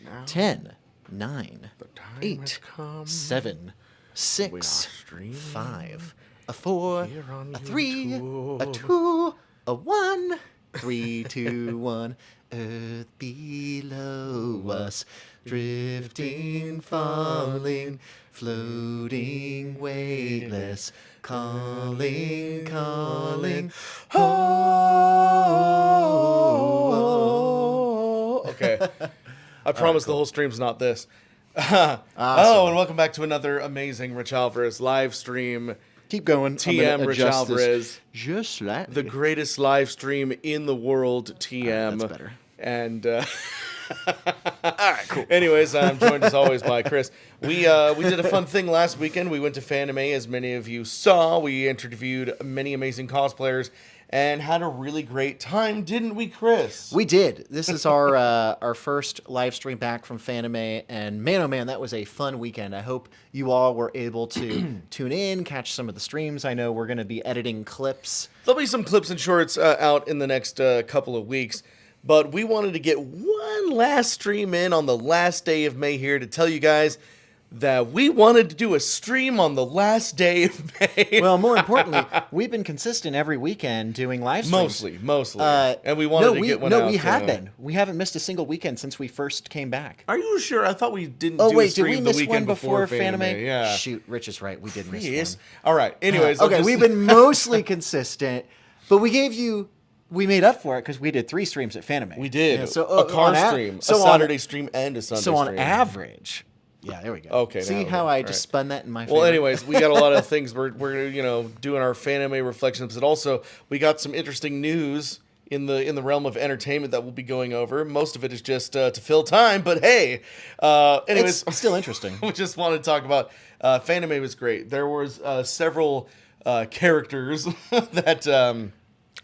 now 10, 9, the time 8, has come. 7, We are 6, streaming 5, a 4, here on a 3, a YouTube. 2, a 1, 3, 2, 1. Earth below us, drifting, falling, floating, weightless, calling, calling. Oh. Okay. I promise the whole stream's not this. Awesome. Oh, and welcome back to another amazing Rich Alvarez live stream. Keep going. TM Rich Alvarez, just slightly. the greatest live stream in the world. TM. That's better. And All right, cool. anyways, I'm joined as always by Chris. We did a fun thing last weekend. We went to Fanime, as many of you saw. We interviewed many amazing cosplayers and had a really great time, didn't we, Chris? We did. This is our first live stream back from Fanime, and man, oh man, that was a fun weekend. I hope you all were able to tune in, catch some of the streams. I know we're going to be editing clips. There'll be some clips and shorts out in the next couple of weeks. But we wanted to get one last stream in on the last day of May here to tell you guys that we wanted to do a stream on the last day of May. Well, more importantly, we've been consistent every weekend doing live streams. Mostly. And we wanted to get one out. No, we have been. We haven't missed a single weekend since we first came back. Are you sure? I thought we didn't Oh, do a wait, did stream we the miss weekend one before Fanime. Fanime? Yeah. Shoot, Rich is right. We did miss Yes. one. All right. Anyways. Okay, we've been mostly consistent, but we made up for it because we did 3 streams at Fanime. We did. Yeah, so, a car on stream, so a Saturday stream, and a Sunday So on stream. average, yeah, there we go. Okay, See now how we- I all just right. spun that in my favor? Well, anyways, we got a lot of things. We're doing our Fanime reflections, but also we got some interesting news in the realm of entertainment that we'll be going over. Most of it is just to fill time, but hey, anyways, it's still interesting. we just want to talk about Fanime was great. There was several characters that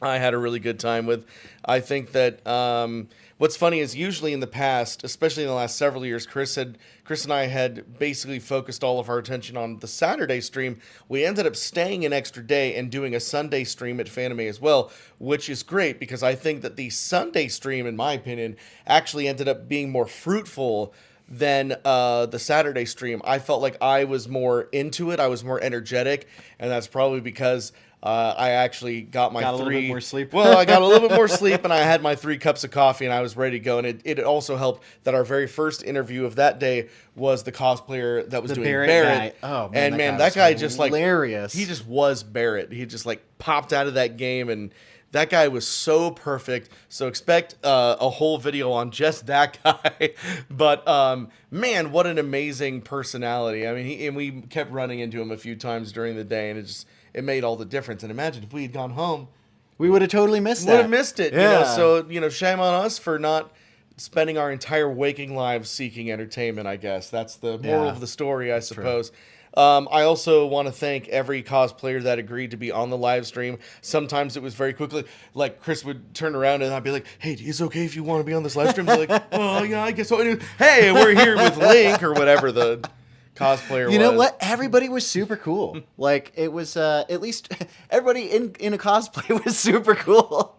I had a really good time with. I think that what's funny is usually in the past, especially in the last several years, Chris and I had basically focused all of our attention on the Saturday stream. We ended up staying an extra day and doing a Sunday stream at Fanime as well, which is great because I think that the Sunday stream, in my opinion, actually ended up being more fruitful than the Saturday stream. I felt like I was more into it. I was more energetic, and that's probably because I actually got my Got a little bit more sleep. Well, I got a little bit more sleep, and I had my 3 cups of coffee, and I was ready to go. And it also helped that our very first interview of that day was the cosplayer that was doing Barrett. Guy. Oh man, and that guy was just like hilarious. he just was Barrett. He just like popped out of that game, and that guy was so perfect. So expect a whole video on just that guy. But man, what an amazing personality. I mean, and we kept running into him a few times during the day, and it made all the difference. And imagine if we had gone home, we would have totally missed that. would have missed it. Yeah. So shame on us for not spending our entire waking lives seeking entertainment. I guess that's the moral of the story, I suppose. I also want to thank every cosplayer that agreed to be on the live stream. Sometimes it was very quickly, like Chris would turn around and I'd be like, "Hey, is it okay if you want to be on this live stream?" They're like, "Oh yeah, I guess so." Anyway, hey, we're here with Link or whatever the cosplayer was. You know what? Everybody was super cool. Like it was at least everybody in a cosplay was super cool.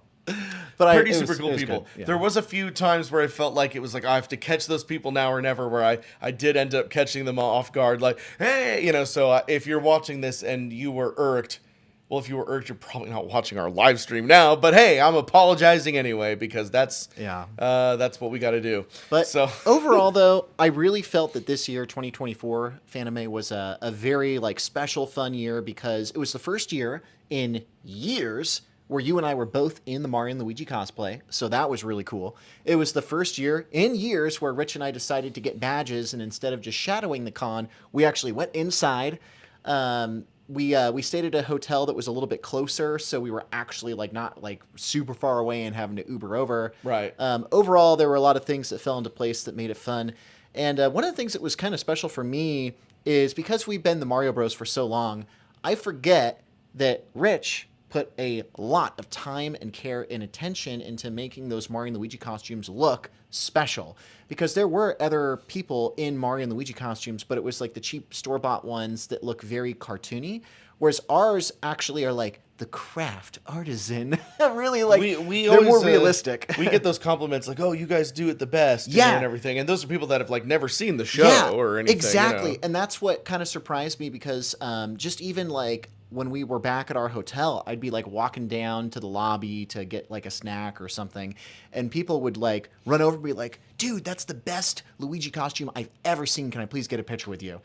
But Pretty it super was- cool it was people. good, yeah. There was a few times where I felt like it was like I have to catch those people now or never. Where I did end up catching them off guard. Like, hey, So if you're watching this and you were irked, well, if you were irked, you're probably not watching our live stream now. But hey, I'm apologizing anyway because that's what we got to do. But so overall, though, I really felt that this year, 2024, Fanime was a very special, fun year because it was the first year in years where you and I were both in the Mario and Luigi cosplay, so that was really cool. It was the first year in years where Rich and I decided to get badges, and instead of just shadowing the con, we actually went inside. We stayed at a hotel that was a little bit closer, so we were actually not super far away and having to Uber over. Right. Overall, there were a lot of things that fell into place that made it fun. And one of the things that was kind of special for me is because we've been the Mario Bros for so long, I forget that Rich put a lot of time and care and attention into making those Mario and Luigi costumes look special. Because there were other people in Mario and Luigi costumes, but it was the cheap store-bought ones that look very cartoony. Whereas ours actually are the craft artisan. Really, like, we they're always, more realistic. We get those compliments like, "Oh, you guys do it the best," and everything. And those are people that have like never seen the show or anything. Exactly, you know? and that's what kind of surprised me because just even like when we were back at our hotel, I'd be like walking down to the lobby to get like a snack or something, and people would like run over and be like, "Dude, that's the best Luigi costume I've ever seen. Can I please get a picture with you?"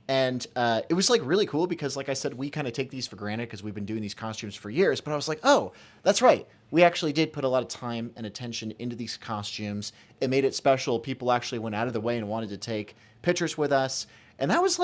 And it was like really cool because, like I said, we kind of take these for granted because we've been doing these costumes for years. But I was like, oh, that's right. We actually did put a lot of time and attention into these costumes. It made it special. People actually went out of their way and wanted to take pictures with us. And that was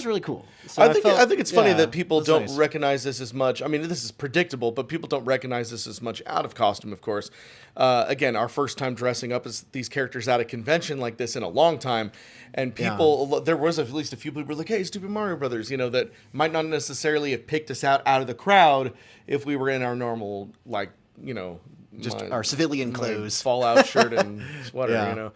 really cool. So I think it's funny that people don't nice. recognize this as much. I mean, this is predictable, but people don't recognize this as much out of costume, of course. Again, our first time dressing up as these characters at a convention like this in a long time. And people, there was at least a few people who were like, hey, Stupid Mario Brothers, you know, that might not necessarily have picked us out of the crowd if we were in our normal, like, you know. Just our civilian clothes. Fallout shirt and sweater, Yeah. you know.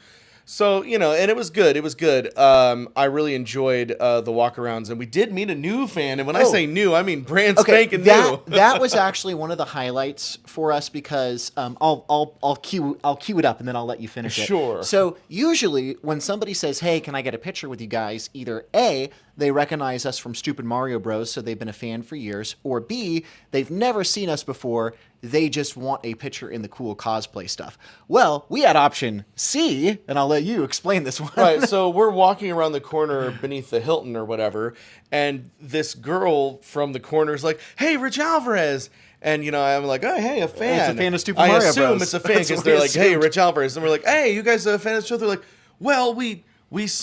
So, you know, and it was good. It was good. I really enjoyed the walkarounds, and we did meet a new fan. And when I say new, I mean brand spanking new. That was actually one of the highlights for us because I'll cue it up and then I'll let you finish it. Sure. So usually when somebody says, "Hey, can I get a picture with you guys?" either A, they recognize us from Stupid Mario Bros, so they've been a fan for years, or B, they've never seen us before. They just want a picture in the cool cosplay stuff. Well, we had option C, and I'll let you explain this one. Right, so we're walking around the corner beneath the Hilton or whatever, and this girl from the corner is like, hey, RichAlvarez. And, you know, I'm like, oh, hey, a fan. It's a fan of Stupid I Mario assume Bros. it's a fan That's because what they're we like, hey, assumed. RichAlvarez. And we're like, hey, you guys are a fan of the show? They're like, well, we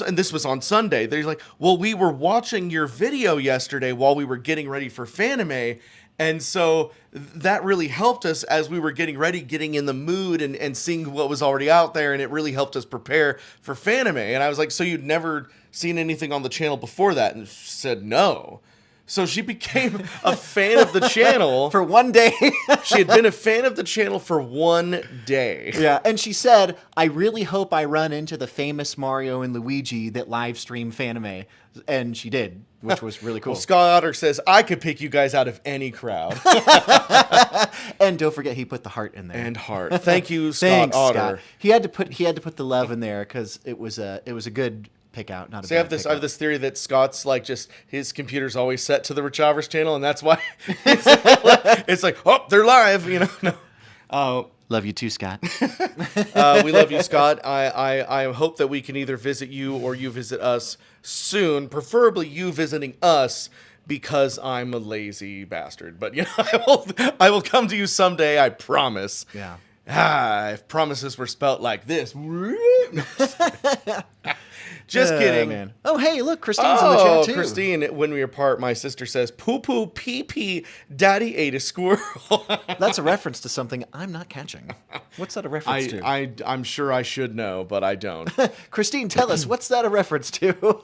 and this was on Sunday. They're like, well, we were watching your video yesterday while we were getting ready for Fanime. And so that really helped us as we were getting ready, getting in the mood and seeing what was already out there. And it really helped us prepare for Fanime. And I was like, so you'd never seen anything on the channel before that? And she said, no. So she became a fan of the channel. For one day. She had been a fan of the channel for one day. Yeah, and she said, I really hope I run into the famous Mario and Luigi that live stream Fanime. And she did, which was really cool. Well, Scott Otter says, I could pick you guys out of any crowd. And don't forget, he put the heart in there. And heart. Thank you, Scott Thanks, Otter. Scott. He had to put the love in there because it was a good pick out, not a See, bad I have pick this theory that Scott's like just his computer's always set to the RichAlvarez channel, and that's why it's like, oh, they're live, you know. No. Love you too, Scott. We love you, Scott. I hope that we can either visit you or you visit us soon. Preferably you visiting us because I'm a lazy bastard. But you know, I will come to you someday. I promise. Yeah. If promises were spelt like this. Just kidding. Man. Oh, hey, look, Christine's in the chat too. Christine, when we were apart, my sister says, poo poo pee pee, daddy ate a squirrel. That's a reference to something I'm not catching. What's that a reference to? I'm sure I should know, but I don't. Christine, tell us, what's that a reference to?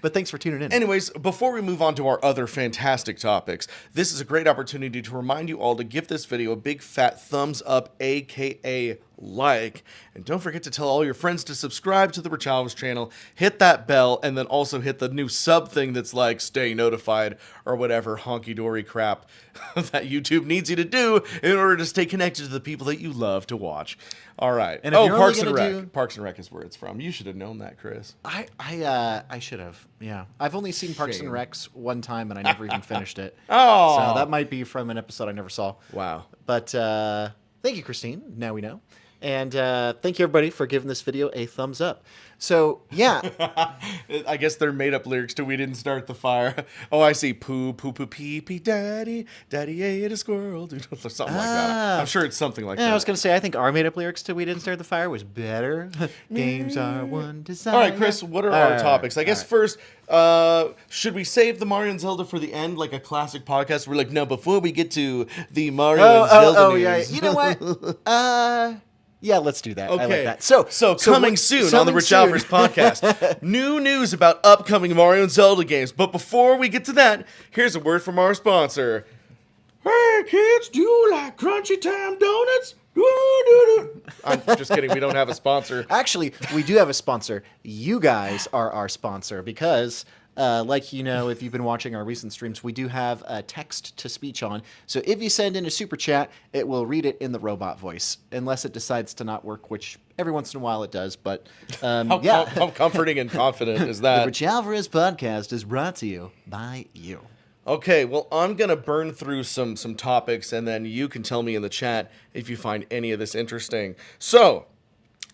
But thanks for tuning in. Anyways, before we move on to our other fantastic topics, this is a great opportunity to remind you all to give this video a big fat thumbs up, aka like, and don't forget to tell all your friends to subscribe to the RichAlvarez channel, hit that bell, and then also hit the new sub thing that's like stay notified or whatever honky-dory crap that YouTube needs you to do in order to stay connected to the people that you love to watch. All right. And if you're Parks only and gonna Rec. do- Parks and Rec is where it's from. You should have known that, Chris. I should have. Yeah. I've only seen Parks and Shame. Recs one time and I never even finished it. Oh. So that might be from an episode I never saw. Wow. But thank you, Christine. Now we know. And thank you, everybody, for giving this video a thumbs up. So, yeah. I guess they're made up lyrics to We Didn't Start the Fire. Oh, I see. Poo, poo, poo, pee, pee, daddy. Daddy ate a squirrel. Dude, or something like that. I'm sure it's something like that. I was going to say, I think our made-up lyrics to We Didn't Start the Fire was better. Games are one desire. All right, Chris, what are our topics? I guess first, should we save the Mario and Zelda for the end, like a classic podcast? We're like, no, before we get to the Mario and Zelda news. Yeah. You know what? Yeah, let's do that. Okay. I like that. So coming soon on the RichAlvarez podcast, new news about upcoming Mario and Zelda games. But before we get to that, here's a word from our sponsor. Hey kids, do you like Crunchy Time donuts? I'm just kidding. We don't have a sponsor. Actually, we do have a sponsor. You guys are our sponsor because Like if you've been watching our recent streams, we do have text to speech on. So if you send in a super chat, it will read it in the robot voice, unless it decides to not work, which every once in a while it does. But How comforting and confident is that? The RichAlvarez podcast is brought to you by you. Okay, well, I'm going to burn through some topics, and then you can tell me in the chat if you find any of this interesting. So,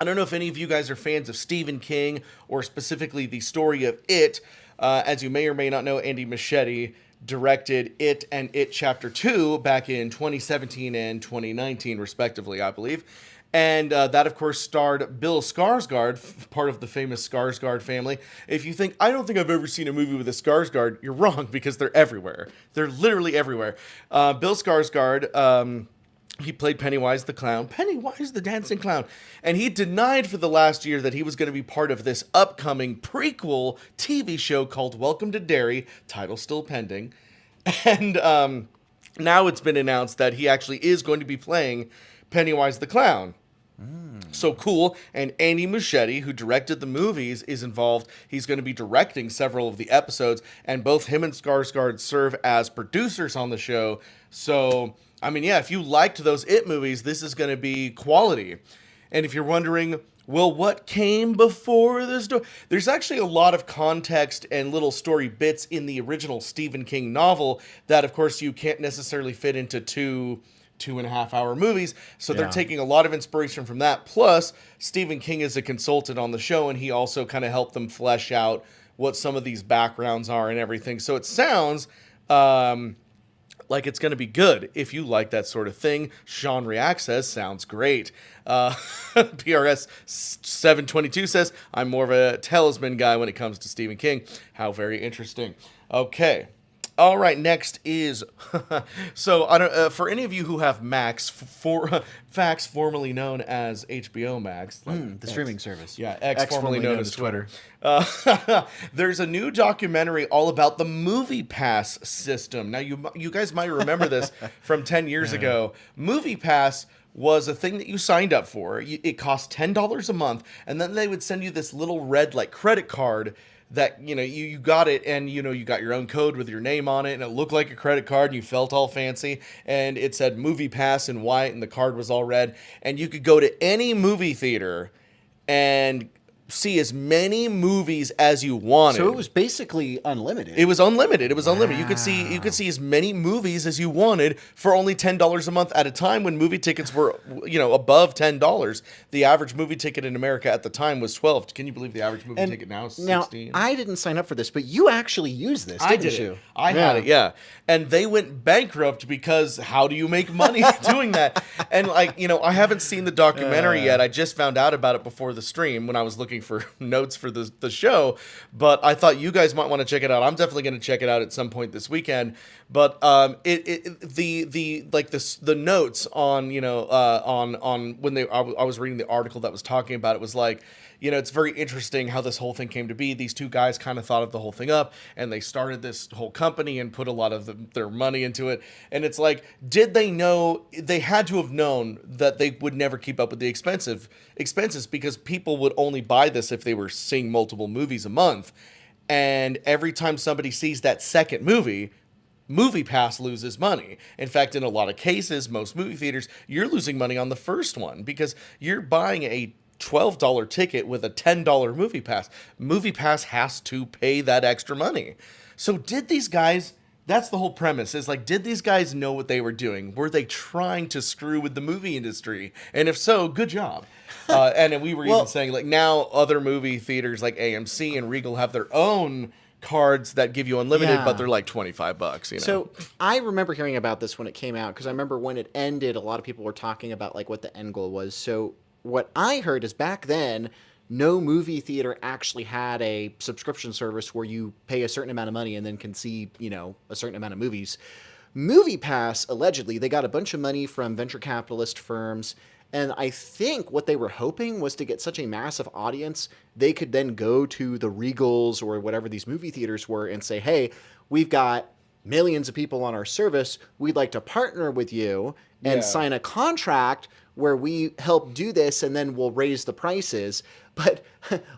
I don't know if any of you guys are fans of Stephen King, or specifically the story of It. As you may or may not know, Andy Muschietti directed It and It Chapter 2 back in 2017 and 2019, respectively, I believe. And that, of course, starred Bill Skarsgård, part of the famous Skarsgård family. If you think, I don't think I've ever seen a movie with a Skarsgård, you're wrong, because they're everywhere. They're literally everywhere. Bill Skarsgård, he played Pennywise the Clown. Pennywise the Dancing Clown. And he denied for the last year that he was going to be part of this upcoming prequel TV show called Welcome to Derry, title still pending. And now it's been announced that he actually is going to be playing Pennywise the Clown. So cool. And Andy Muschietti, who directed the movies, is involved. He's going to be directing several of the episodes, and both him and Skarsgård serve as producers on the show. So, I mean, yeah, if you liked those It movies, this is going to be quality. And if you're wondering, well, what came before this? There's actually a lot of context and little story bits in the original Stephen King novel that, of course, you can't necessarily fit into two 2.5-hour movies, so they're taking a lot of inspiration from that. Plus, Stephen King is a consultant on the show, and he also kind of helped them flesh out what some of these backgrounds are and everything. So it sounds like it's going to be good. If you like that sort of thing, Sean React says, sounds great. PRS 722 says, I'm more of a talisman guy when it comes to Stephen King. How very interesting. Okay. All right, next is so I don't for any of you who have Max Fax, formerly known as HBO Max, like the streaming service. Yeah, X formerly known as Twitter. There's a new documentary all about the Movie Pass system. Now you guys might remember this from 10 years ago. Movie Pass was a thing that you signed up for. It cost $10 a month, and then they would send you this little red credit card that, you got it, and, you got your own code with your name on it, and it looked like a credit card, and you felt all fancy, and it said Movie Pass in white, and the card was all red, and you could go to any movie theater and see as many movies as you wanted. So it was basically unlimited. It was unlimited. You could see as many movies as you wanted for only $10 a month at a time when movie tickets were, above $10. The average movie ticket in America at the time was $12. Can you believe the average movie ticket now is $16? Now, I didn't sign up for this, but you actually used this, didn't you? I had it, yeah. And they went bankrupt because how do you make money doing that? And I haven't seen the documentary yet. I just found out about it before the stream when I was looking for notes for the show, but I thought you guys might want to check it out. I'm definitely going to check it out at some point this weekend. But the notes on on when I was reading the article that was talking about it was like, it's very interesting how this whole thing came to be. These two guys kind of thought of the whole thing up, and they started this whole company and put a lot of their money into it. And it's like, did they know? They had to have known that they would never keep up with the expenses because people would only buy this if they were seeing multiple movies a month. And every time somebody sees that second movie, Movie Pass loses money. In fact, in a lot of cases, most movie theaters, you're losing money on the first one because you're buying a $12 ticket with a $10 Movie Pass. Movie Pass has to pay that extra money. So did these guys, that's the whole premise, is did these guys know what they were doing? Were they trying to screw with the movie industry? And if so, good job. And we were even saying, now other movie theaters like AMC and Regal have their own cards that give you unlimited, but they're like $25, So I remember hearing about this when it came out, because I remember when it ended, a lot of people were talking about what the end goal was. So what I heard is back then, no movie theater actually had a subscription service where you pay a certain amount of money and then can see, a certain amount of movies. Movie Pass, allegedly, they got a bunch of money from venture capitalist firms, and I think what they were hoping was to get such a massive audience, they could then go to the Regals or whatever these movie theaters were and say, hey, we've got millions of people on our service, we'd like to partner with you and sign a contract where we help do this, and then we'll raise the prices. But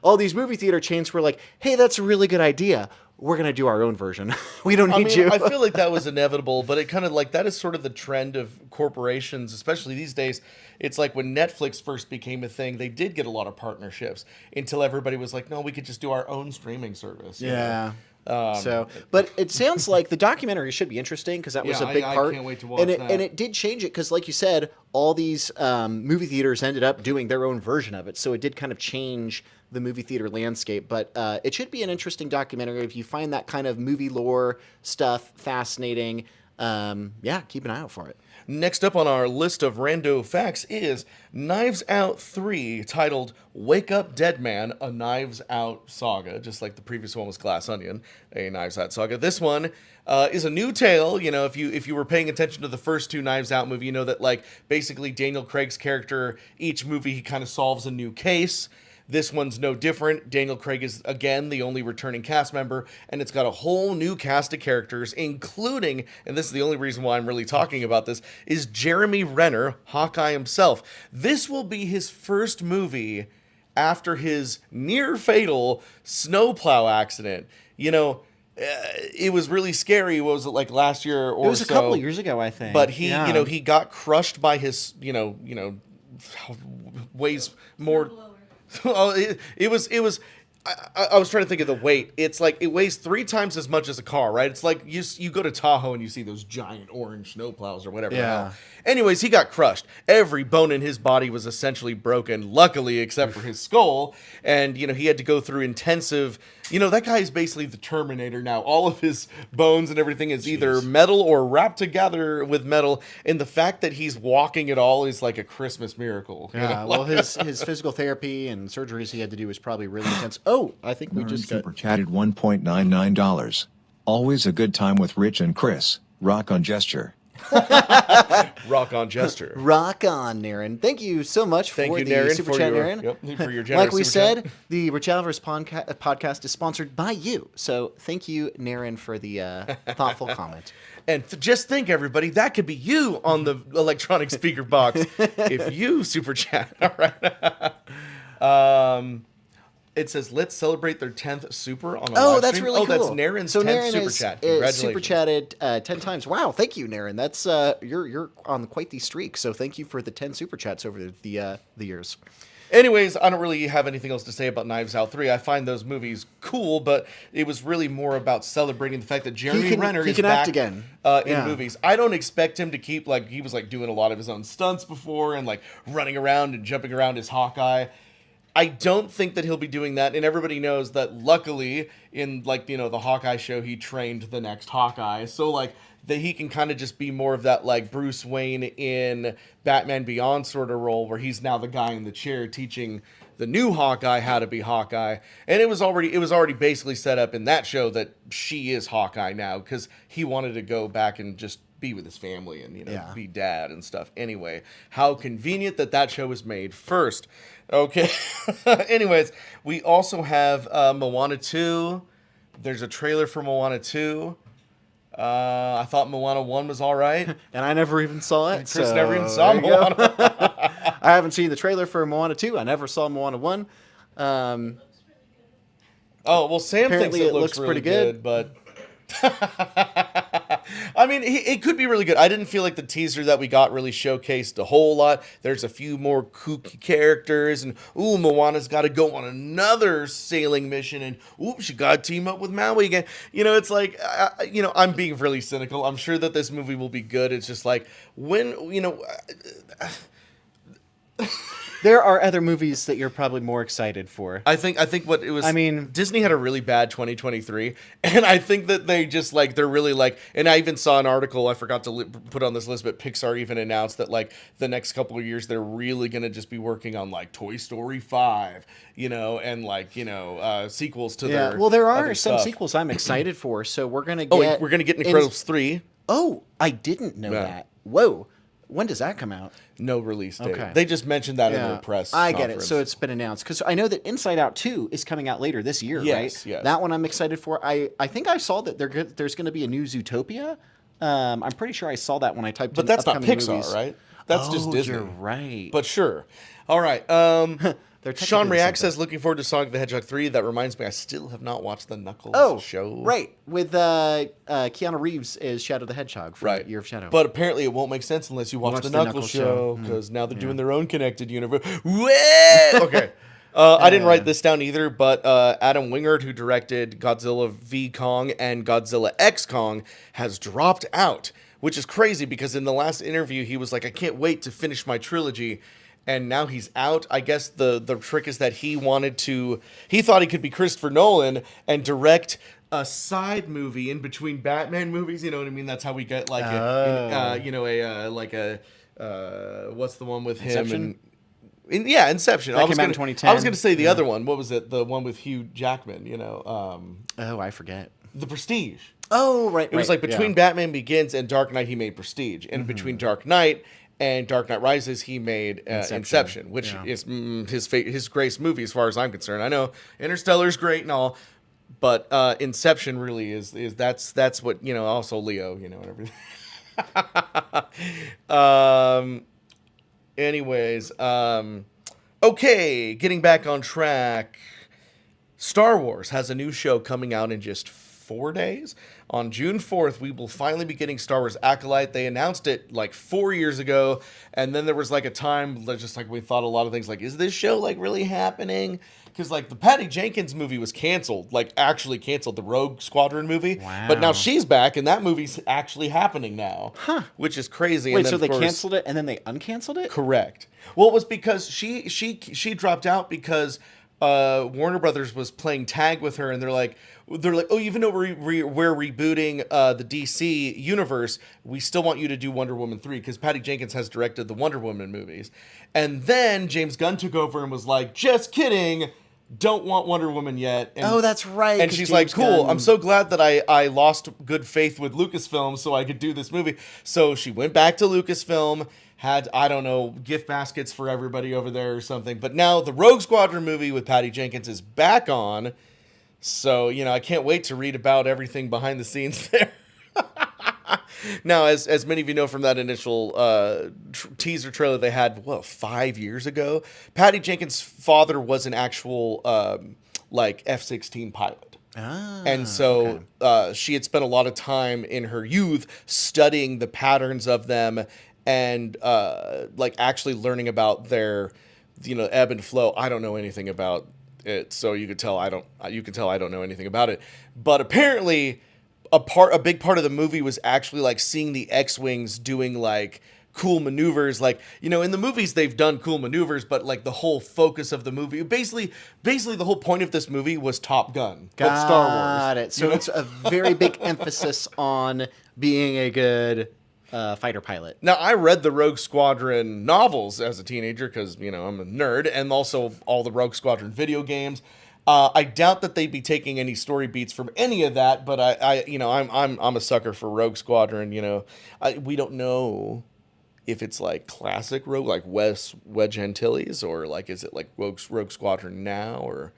all these movie theater chains were like, hey, that's a really good idea. we're going to do our own version. We don't I need mean, you. I feel like that was inevitable, but it kind of like that is sort of the trend of corporations, especially these days. It's like when Netflix first became a thing, they did get a lot of partnerships until everybody was like, no, we could just do our own streaming service. You know? Yeah. But it sounds like the documentary should be interesting because that was a big part. I can't wait to watch and that. it did change it because, like you said, all these movie theaters ended up doing their own version of it. So it did kind of change the movie theater landscape. But it should be an interesting documentary if you find that kind of movie lore stuff fascinating. Keep an eye out for it. Next up on our list of rando facts is Knives Out 3, titled Wake Up Dead Man, a Knives Out saga, just like the previous one was Glass Onion, a Knives Out saga. This one is a new tale. You know, if you were paying attention to the first two Knives Out movie, you know that like basically Daniel Craig's character, each movie he kind of solves a new case. This one's no different. Daniel Craig is, again, the only returning cast member, and it's got a whole new cast of characters, including, and this is the only reason why I'm really talking about this, is Jeremy Renner, Hawkeye himself. This will be his first movie after his near-fatal snowplow accident. You know, it was really scary. What was it, like last year or so? It was a couple of years ago, I think. But he, he got crushed by his, weighs more... Oh, it was. I was trying to think of the weight. It's like it weighs 3 times as much as a car, right? It's like you go to Tahoe and you see those giant orange snowplows or whatever. Yeah. Anyways, he got crushed. Every bone in his body was essentially broken, luckily, except for his skull. And, he had to go through intensive... that guy is basically the Terminator now. All of his bones and everything is either metal or wrapped together with metal. And the fact that he's walking at all is like a Christmas miracle. Yeah, well, his physical therapy and surgeries he had to do was probably really intense. Oh, I think we just super chatted $1.99. Always a good time with Rich and Chris. Rock on gesture. Rock on gesture. Rock on, Naren. Thank you so much for the super chat, Naren. For your generous like we super said, chat. the RichAlvarez podcast is sponsored by you. So thank you, Naren, for the thoughtful comment. And just think, everybody, that could be you on the electronic speaker box if you super chat. All right. It says, let's celebrate their 10th super on a live that's stream. really cool. That's Naren's 10th super chat. Congratulations. Super chatted 10 times. Wow, thank you, Naren. That's you're on quite the streak. So thank you for the 10 super chats over the years. Anyways, I don't really have anything else to say about Knives Out 3. I find those movies cool, but it was really more about celebrating the fact that Jeremy Renner is back again. In movies. I don't expect him to keep, he was, doing a lot of his own stunts before and, running around and jumping around as Hawkeye. I don't think that he'll be doing that, and everybody knows that luckily in, the Hawkeye show, he trained the next Hawkeye. So, that he can kind of just be more of that, Bruce Wayne in Batman Beyond sort of role, where he's now the guy in the chair teaching the new Hawkeye how to be Hawkeye. And it was already basically set up in that show that she is Hawkeye now, because he wanted to go back and just be with his family and, be dad and stuff. Anyway, how convenient that show was made first. Okay. Anyways, we also have Moana 2. There's a trailer for Moana 2. I thought Moana 1 was all right. And I never even saw it. Chris never even saw Moana. I haven't seen the trailer for Moana 2. I never saw Moana 1. Oh, well, Sam thinks it looks really pretty good, but... I mean, it could be really good. I didn't feel like the teaser that we got really showcased a whole lot. There's a few more kooky characters, and Moana's got to go on another sailing mission, and she got to team up with Maui again. It's like, I'm being really cynical. I'm sure that this movie will be good. It's just there are other movies that you're probably more excited for. I think what it was. I mean, Disney had a really bad 2023, and I think that they just they're really and I even saw an article I forgot to put on this list, but Pixar even announced that the next couple of years they're really gonna just be working on Toy Story 5, and sequels to their. Well, there are other some stuff. sequels I'm excited for, so we're gonna get. We're gonna get Incredibles 3. Oh, I didn't know that. Whoa. When does that come out? No release date. Okay. They just mentioned that in their press I conference. get it. So it's been announced. Because I know that Inside Out 2 is coming out later this year, right? Yes. That one I'm excited for. I think I saw that there's going to be a new Zootopia. I'm pretty sure I saw that when I typed in But that's not upcoming Pixar, movies. right? That's just Disney. You're right. But sure. All right. They're Sean technically the same React thing. says, looking forward to Sonic the Hedgehog 3. That reminds me, I still have not watched the Knuckles show. Right. With Keanu Reeves as Shadow the Hedgehog from Right. Year of Shadow. But apparently it won't make sense unless you watch watch the the Knuckles Knuckles show, show. because now they're doing their own connected universe. Okay. I didn't write this down either, but Adam Wingard, who directed Godzilla v. Kong and Godzilla X Kong, has dropped out, which is crazy because in the last interview he was like, I can't wait to finish my trilogy. And now he's out. I guess the trick is that he thought he could be Christopher Nolan and direct a side movie in between Batman movies. You know what I mean? That's how we get like what's the one with Inception? him? Inception. That came out in 2010. I was going to say the other one. What was it? The one with Hugh Jackman. I forget. The Prestige. Oh, right. It was like between Batman Begins and Dark Knight, he made Prestige, and between Dark Knight and Dark Knight Rises, he made Inception, which is his greatest movie as far as I'm concerned. I know Interstellar's great and all, but Inception really is that's what Also Leo, and everything. Anyways, okay, getting back on track. Star Wars has a new show coming out in just 4 days. On June 4th, we will finally be getting Star Wars Acolyte. They announced it like 4 years ago, and then there was like a time that just like we thought a lot of things like, is this show like really happening? Because like the Patty Jenkins movie was canceled, like actually canceled, the Rogue Squadron movie. Wow. But now she's back, and that movie's actually happening now, which is crazy. Wait, and then, so they of course, canceled it and then they uncanceled it? Correct. Well, it was because she dropped out because Warner Brothers was playing tag with her, and they're like, oh, even though we're rebooting the DC universe, we still want you to do Wonder Woman 3 because Patty Jenkins has directed the Wonder Woman movies. And then James Gunn took over and was like, just kidding, don't want Wonder Woman yet. And, that's right. And she's like, cool, I'm so glad that I lost good faith with Lucasfilm so I could do this movie. So she went back to Lucasfilm, had, I don't know, gift baskets for everybody over there or something. But now the Rogue Squadron movie with Patty Jenkins is back on. So, I can't wait to read about everything behind the scenes there. Now, as many of you know from that initial teaser trailer they had, 5 years ago, Patty Jenkins' father was an actual F-16 pilot. And so she had spent a lot of time in her youth studying the patterns of them and actually learning about their ebb and flow. I don't know anything about it, so you could tell I don't know anything about it. But apparently a big part of the movie was actually like seeing the X-Wings doing like cool maneuvers. Like, in the movies they've done cool maneuvers, but like the whole focus of the movie, basically the whole point of this movie was Top Gun, but Star Wars. Got it. So it's a very big emphasis on being a good fighter pilot. Now, I read the Rogue Squadron novels as a teenager because, I'm a nerd, and also all the Rogue Squadron video games. I doubt that they'd be taking any story beats from any of that, but I'm a sucker for Rogue Squadron. We don't know if it's like classic Rogue, like Wedge Antilles, or like is it like Rogue Squadron now, or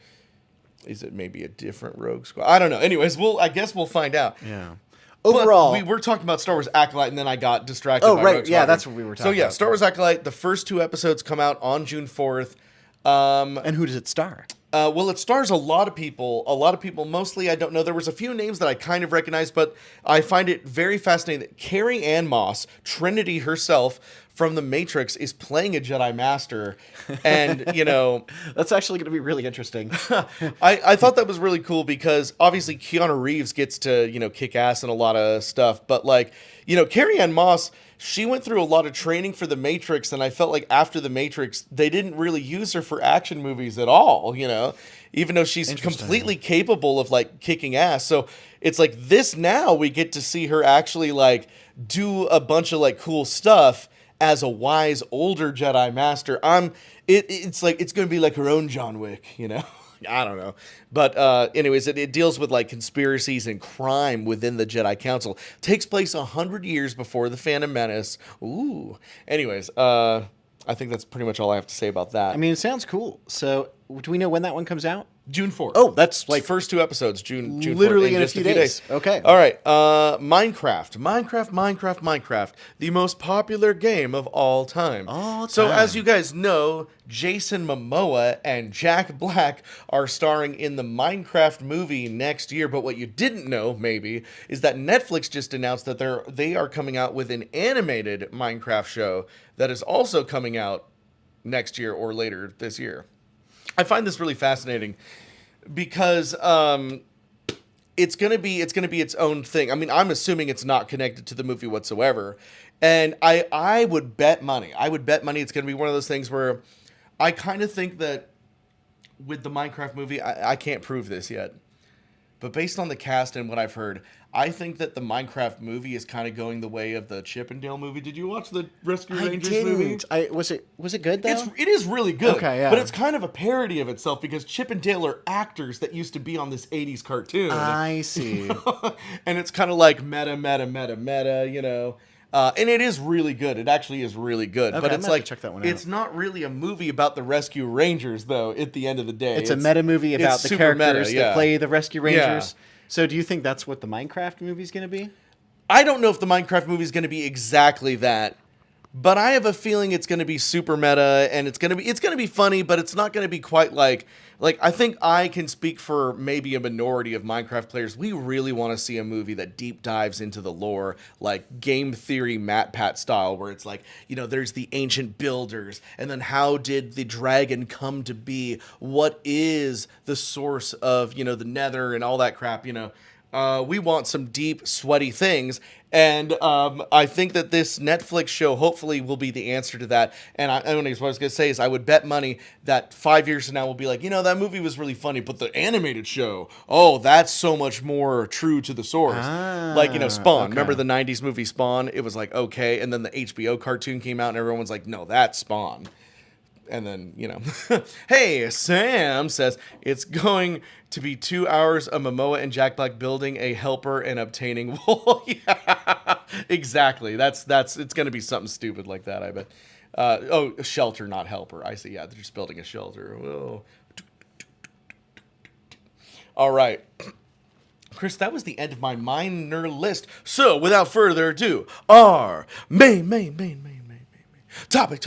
is it maybe a different Rogue Squadron? I don't know. Anyways, I guess we'll find out. Yeah. Overall, we were talking about Star Wars Acolyte, and then I got distracted. Oh, by right. Rogue Yeah, Squadron. that's what we were talking about. So, Star Wars Acolyte, the first 2 episodes come out on June 4th. And who does it star? Well, it stars a lot of people. Mostly I don't know. There was a few names that I kind of recognized, but I find it very fascinating that Carrie Ann Moss, Trinity herself from The Matrix, is playing a Jedi Master. And, That's actually going to be really interesting. I thought that was really cool because obviously Keanu Reeves gets to, kick ass in a lot of stuff. But Carrie Ann Moss, she went through a lot of training for The Matrix, and I felt like after The Matrix, they didn't really use her for action movies at all, even though she's completely capable of like kicking ass. So it's like this now we get to see her actually like do a bunch of like cool stuff as a wise older Jedi Master. It's like it's going to be like her own John Wick, I don't know. But anyways, it deals with like conspiracies and crime within the Jedi Council. Takes place 100 years before the Phantom Menace. Ooh. Anyways, I think that's pretty much all I have to say about that. I mean, it sounds cool. So do we know when that one comes out? June 4th. Oh, that's like like first 2 episodes, June literally 4th, in a just few days. Okay. All right. Minecraft. The most popular game of all time. All So as time. you guys know, Jason Momoa and Jack Black are starring in the Minecraft movie next year. But what you didn't know, maybe, is that Netflix just announced that they are coming out with an animated Minecraft show that is also coming out next year or later this year. I find this really fascinating because it's gonna be its own thing. I mean, I'm assuming it's not connected to the movie whatsoever, and I would bet money. I would bet money it's gonna be one of those things where I kind of think that with the Minecraft movie, I can't prove this yet, but based on the cast and what I've heard, I think that the Minecraft movie is kind of going the way of the Chip and Dale movie. Did you watch the Rescue Rangers movie? Was it good though? It is really good. Okay, yeah. But it's kind of a parody of itself because Chip and Dale are actors that used to be on this 80s cartoon. I see. And it's kind of like meta, you know. And it is really good. It actually is really good. Okay, But I'm it's gonna have like to check that one it's out. not really a movie about the Rescue Rangers, though. At the end of the day, It's a meta movie about it's the super meta, characters yeah. that play the Rescue Rangers. Yeah. So do you think that's what the Minecraft movie is going to be? I don't know if the Minecraft movie is going to be exactly that, but I have a feeling it's going to be super meta and it's going to be funny, but it's not going to be quite like I think I can speak for maybe a minority of Minecraft players. We really want to see a movie that deep dives into the lore, like game theory MatPat style, where it's like, you know, there's the ancient builders, and then how did the dragon come to be? What is the source of, you know, the nether and all that crap, you know? We want some deep, sweaty things, and I think that this Netflix show hopefully will be the answer to that. And what I was going to say is I would bet money that 5 years from now we'll be like, you know, that movie was really funny, but the animated show, oh, that's so much more true to the source. Like, you know, Spawn. Okay. Remember the 90s movie Spawn? It was like, okay, and then the HBO cartoon came out and everyone's like, no, that's Spawn. And then, you know, hey, Sam says it's going to be 2 hours of Momoa and Jack Black building a helper and obtaining wool. Yeah, exactly. It's going to be something stupid like that, I bet. A shelter, not helper. I see. Yeah, they're just building a shelter. Whoa. All right. Chris, that was the end of my minor list. So, without further ado, our main. Topic.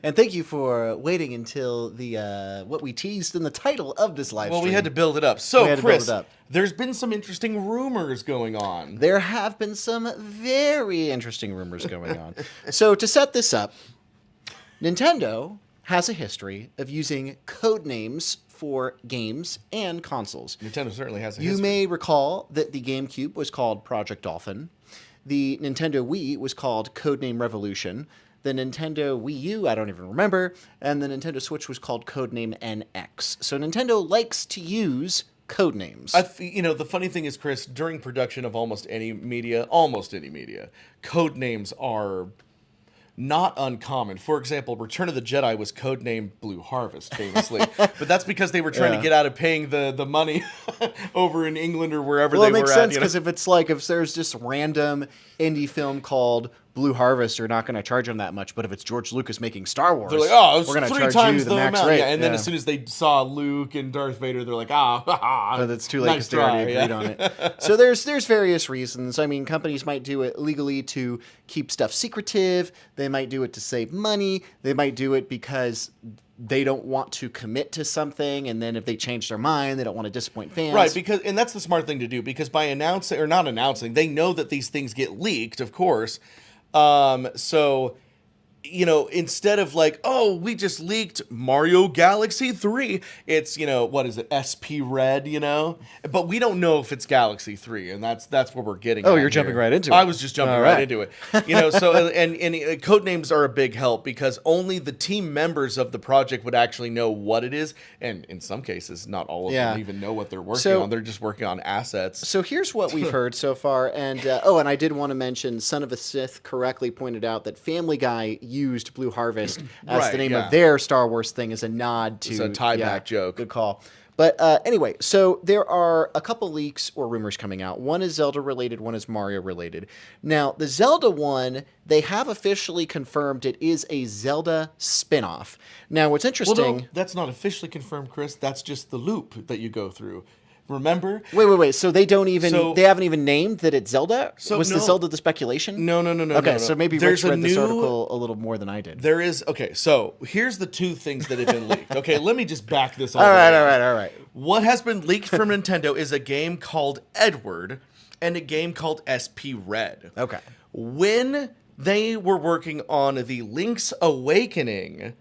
And thank you for waiting until the what we teased in the title of this live Well, stream. we had to build it up. So, We had to build Chris, it up. there's been some interesting rumors going on. There have been some very interesting rumors going on. So to set this up, Nintendo has a history of using code names for games and consoles. Nintendo certainly has a You history. may recall that the GameCube was called Project Dolphin. The Nintendo Wii was called Codename Revolution. The Nintendo Wii U, I don't even remember. And the Nintendo Switch was called Codename NX. So Nintendo likes to use code names. You know, the funny thing is, Chris, during production of almost any media, code names are not uncommon. For example, Return of the Jedi was codenamed Blue Harvest, famously. But that's because they were trying to get out of paying the money over in England or wherever Well, they it makes were sense at. because if there's just random indie film called Blue Harvest, you're not going to charge them that much. But if it's George Lucas making Star Wars, They're like, oh, it's we're going to 3 charge times you the max amount. rate. Yeah, and then as soon as they saw Luke and Darth Vader, they're like, But it's too late nice because they already try, agreed on it. So there's various reasons. I mean, companies might do it legally to keep stuff secretive. They might do it to save money. They might do it because they don't want to commit to something, and then if they change their mind, they don't want to disappoint fans. Right, and that's the smart thing to do, because by announcing, or not announcing, they know that these things get leaked, of course. So, you know, instead of like, oh, we just leaked Mario Galaxy 3, it's, you know, what is it, SP Red, you know? But we don't know if it's Galaxy 3, and that's what we're getting Oh, at you're jumping here. right into it. I was just jumping All right right. into it. You know, so, and code names are a big help, because only the team members of the project would actually know what it is, and in some cases, not all of them even know what they're working on. They're just working on assets. So here's what we've heard so far, and and I did want to mention, Son of a Sith correctly pointed out that Family Guy used Blue Harvest as Right, the name yeah. of their Star Wars thing as a nod to... It's a tie-back joke. Good call. But anyway, so there are a couple leaks or rumors coming out. One is Zelda related, one is Mario related. Now, the Zelda one, they have officially confirmed it is a Zelda spin-off. Now, what's interesting... Well, no, that's not officially confirmed, Chris. That's just the loop that you go through. Remember? Wait. So they don't even... So- they haven't even named that it's Zelda? So, Was the no. Zelda the speculation? No. Okay, no. so maybe There's Rich a read this new- article a little more than I did. There is... Okay, so here's the two things that have been leaked. Okay, let me just back this all All the way right, up. all right. What has been leaked from Nintendo is a game called Edward and a game called SP Red. Okay. When they were working on the Link's Awakening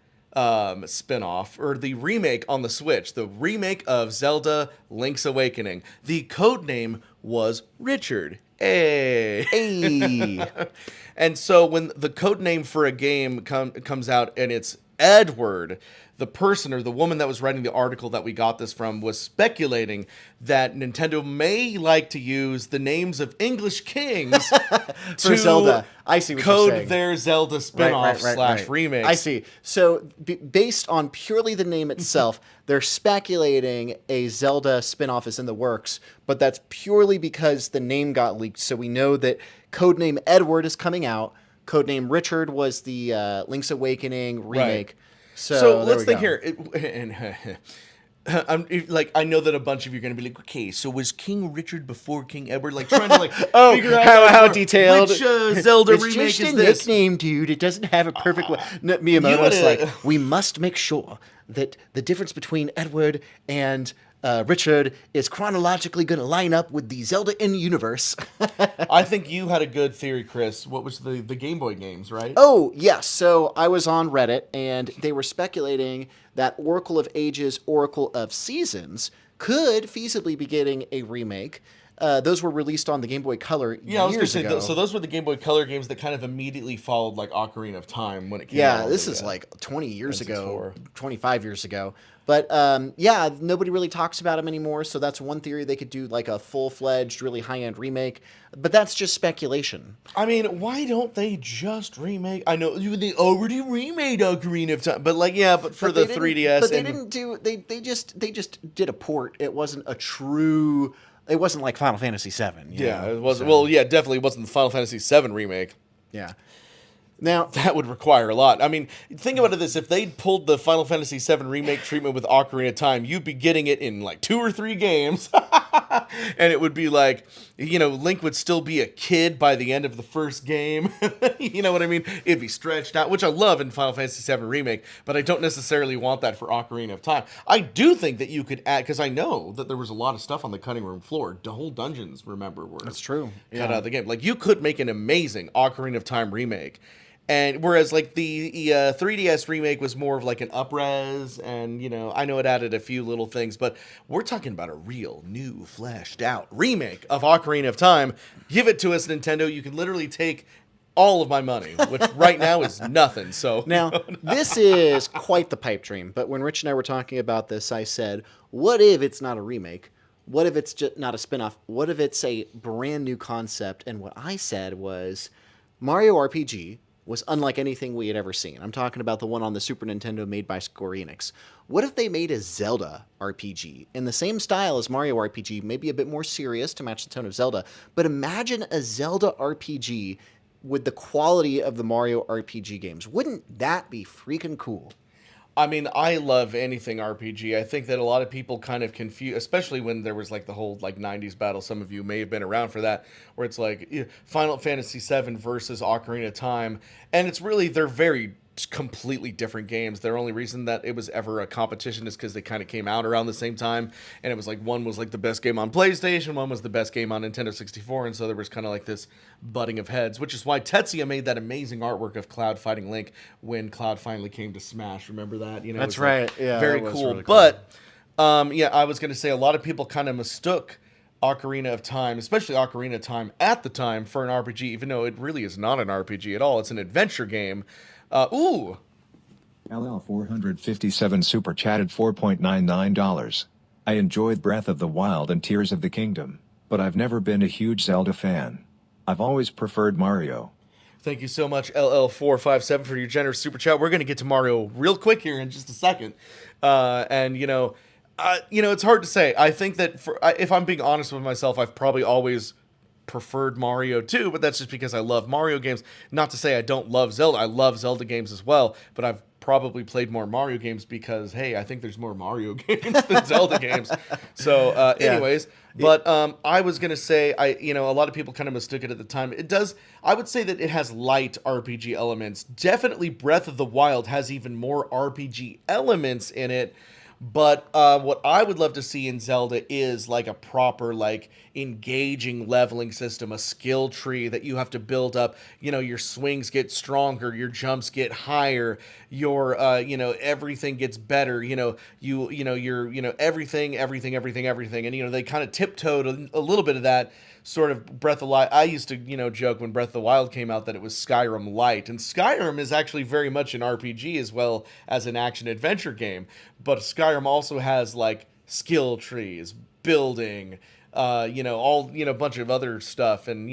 spin-off, or the remake on the Switch, the remake of Zelda Link's Awakening, the code name was Richard. Hey. And so when the code name for a game comes out and it's Edward, the person or the woman that was writing the article that we got this from was speculating that Nintendo may like to use the names of English kings For Zelda. I see what you're code saying. their Zelda spin-off Right. remake. I see. So based on purely the name itself, they're speculating a Zelda spin-off is in the works, but that's purely because the name got leaked. So we know that codename Edward is coming out. Codename Richard was the Link's Awakening remake. Right. So let's think go. here. I know that a bunch of you are going to be like, okay, so was King Richard before King Edward? Like, trying to figure out how detailed. which Zelda It's remake just is a this? nickname, dude. It doesn't have a perfect way. Miyamoto's wanna- like, we must make sure that the difference between Edward and Richard is chronologically going to line up with the Zelda in universe. I think you had a good theory, Chris. What was the Game Boy games, right? Oh, yes. So I was on Reddit, and they were speculating that Oracle of Ages, Oracle of Seasons could feasibly be getting a remake. Those were released on the Game Boy Color Yeah, I was going to years say, ago. so those were the Game Boy Color games that kind of immediately followed like Ocarina of Time when it came out. Yeah, on this the, is like 20 years ago, N64. 25 years ago. But yeah, nobody really talks about them anymore. So that's one theory. They could do like a full-fledged, really high-end remake. But that's just speculation. I mean, why don't they just remake? I know they already remade Ocarina of Time, but for the 3DS. But they didn't do. They just did a port. It wasn't a true. It wasn't like Final Fantasy VII. Yeah, it wasn't. Well, yeah, definitely wasn't the Final Fantasy VII remake. Yeah. Now, That would require a lot. I mean, think about it this: if they'd pulled the Final Fantasy VII remake treatment with Ocarina of Time, you'd be getting it in like 2 or 3 games, and it would be like, Link would still be a kid by the end of the first game. You know what I mean? It'd be stretched out, which I love in Final Fantasy VII remake, but I don't necessarily want that for Ocarina of Time. I do think that you could add, because I know that there was a lot of stuff on the cutting room floor. The whole dungeons, remember, were that's true. cut out of the game. Like, you could make an amazing Ocarina of Time remake. And whereas like the 3DS remake was more of like an up-res, and I know it added a few little things, but we're talking about a real new fleshed out remake of Ocarina of Time. Give it to us, Nintendo. You can literally take all of my money, which right now is nothing. So Now, this is quite the pipe dream, but when Rich and I were talking about this, I said, what if it's not a remake? What if it's just not a spin-off? What if it's a brand new concept? And what I said was Mario RPG was unlike anything we had ever seen. I'm talking about the one on the Super Nintendo made by Square Enix. What if they made a Zelda RPG in the same style as Mario RPG, maybe a bit more serious to match the tone of Zelda, but imagine a Zelda RPG with the quality of the Mario RPG games. Wouldn't that be freaking cool? I mean, I love anything RPG. I think that a lot of people kind of confuse, especially when there was like the whole like 90s battle. Some of you may have been around for that, where it's like Final Fantasy VII versus Ocarina of Time. And it's really, they're very completely different games. Their only reason that it was ever a competition is because they kind of came out around the same time, and it was like one was like the best game on PlayStation, one was the best game on Nintendo 64, and so there was kind of like this butting of heads, which is why Tetsuya made that amazing artwork of Cloud fighting Link when Cloud finally came to Smash. Remember that? It That's was, like, right. Yeah, very that was cool. really cool. But I was going to say a lot of people kind of mistook Ocarina of Time, especially Ocarina of Time at the time, for an RPG, even though it really is not an RPG at all. It's an adventure game. LL457 super chatted $4.99. I enjoyed Breath of the Wild and Tears of the Kingdom, but I've never been a huge Zelda fan. I've always preferred Mario. Thank you so much, LL457, for your generous super chat. We're going to get to Mario real quick here in just a second. And, it's hard to say. I think that if I'm being honest with myself, I've probably always preferred Mario too, but that's just because I love Mario games. Not to say I don't love Zelda. I love Zelda games as well, but I've probably played more Mario games because, hey, I think there's more Mario games than Zelda games. So, anyways, but I was gonna say, a lot of people kind of mistook it at the time. It does. I would say that it has light RPG elements. Definitely, Breath of the Wild has even more RPG elements in it. But what I would love to see in Zelda is like a proper, like, engaging leveling system, a skill tree that you have to build up. Your swings get stronger, your jumps get higher, your everything gets better. Everything, and they kind of tiptoed a little bit of that sort of Breath of the Wild. I used to, joke when Breath of the Wild came out that it was Skyrim light, and Skyrim is actually very much an RPG as well as an action adventure game. But Skyrim also has like skill trees, building, a bunch of other stuff, and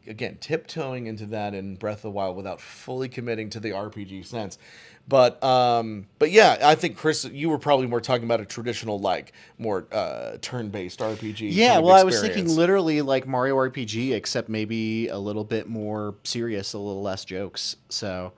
again, tiptoeing into that in Breath of the Wild without fully committing to the RPG sense. But yeah, I think, Chris, you were probably more talking about a traditional, like, more turn-based RPG. Yeah, kind of well, I was experience. thinking literally like Mario RPG, except maybe a little bit more serious, a little less jokes. So,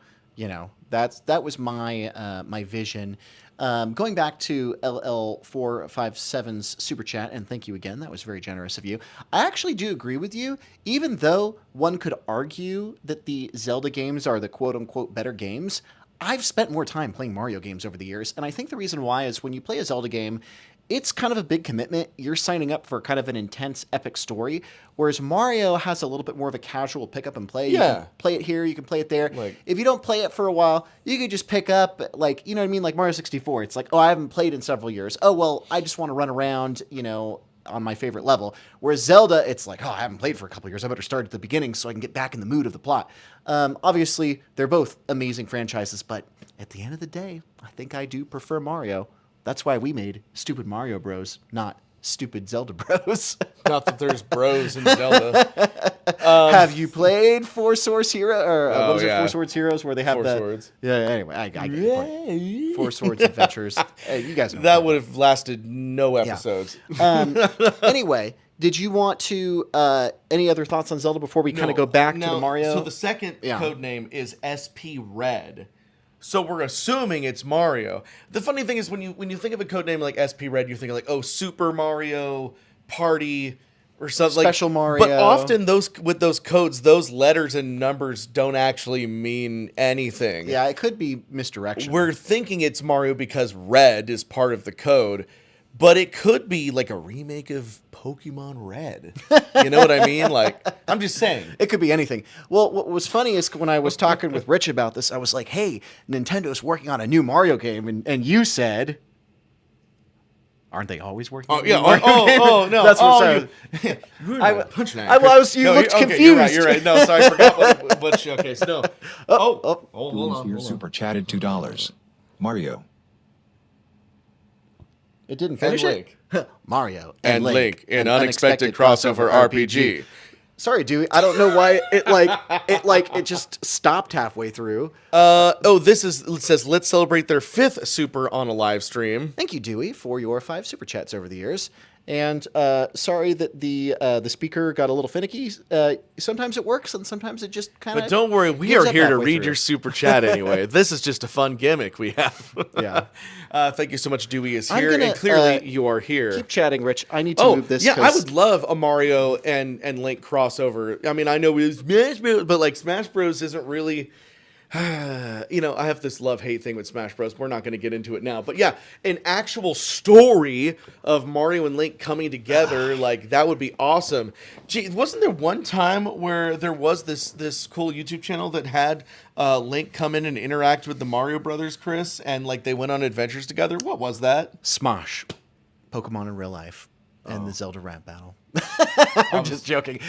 that was my my vision. Going back to LL457's super chat, and thank you again. That was very generous of you. I actually do agree with you, even though one could argue that the Zelda games are the quote-unquote better games. I've spent more time playing Mario games over the years, and I think the reason why is when you play a Zelda game, it's kind of a big commitment. You're signing up for kind of an intense, epic story, whereas Mario has a little bit more of a casual pick up and play. You can play it here, you can play it there. Like, if you don't play it for a while, you can just pick up, like, you know what I mean? Like Mario 64. It's like, oh, I haven't played in several years. Oh, well, I just want to run around, on my favorite level. Whereas Zelda, it's like, oh, I haven't played for a couple of years. I better start at the beginning so I can get back in the mood of the plot. Obviously, they're both amazing franchises, but at the end of the day, I think I do prefer Mario. That's why we made Stupid Mario Bros, not Stupid Zelda Bros. Not that there's bros in Zelda. Have you played Four Swords Hero or what was it? yeah. Four Swords Heroes, where they have Four Swords. Yeah. Anyway, I get your point. Four Swords Adventures. Hey, you guys know That would have lasted no episodes. Anyway, did you want to any other thoughts on Zelda before we kind of go back to the Mario? So the second code name is SP Red. So we're assuming it's Mario. The funny thing is when you think of a code name like SP Red, you're thinking like, oh, Super Mario Party or something, Special Mario. But often with those codes, those letters and numbers don't actually mean anything. Yeah, it could be misdirection. We're thinking it's Mario because red is part of the code, but it could be like a remake of Pokemon Red. You know what I mean? Like, I'm just saying. It could be anything. Well, what was funny is when I was talking with Rich about this, I was like, hey, Nintendo's working on a new Mario game. And you said, aren't they always working on a new Mario game? Oh, no. That's what I said. You looked confused. You're right. No, sorry, I forgot what okay, so no. Hold on. Here super chatted $2. Mario. It didn't finish Link. it. Mario And Link in Unexpected Crossover RPG. Sorry, Dewey. I don't know why it just stopped halfway through. It says let's celebrate their 5th super on a live stream. Thank you, Dewey, for your 5 super chats over the years. And sorry that the speaker got a little finicky. Sometimes it works, and sometimes it just kind of. But don't worry, we are here to read your super chat anyway. This is just a fun gimmick we have. Yeah. Thank you so much. Dewey is here, and clearly you are here. Keep chatting, Rich. I need to move this. Yeah, I would love a Mario and Link crossover. I mean, I know it was Smash Bros, but like Smash Bros isn't really. I have this love-hate thing with Smash Bros. We're not going to get into it now. But yeah, an actual story of Mario and Link coming together, like, that would be awesome. Gee, wasn't there one time where there was this cool YouTube channel that had Link come in and interact with the Mario Brothers, Chris? And, like, they went on adventures together? What was that? Smosh. Pokemon in real life. And the Zelda rap battle. I'm just joking.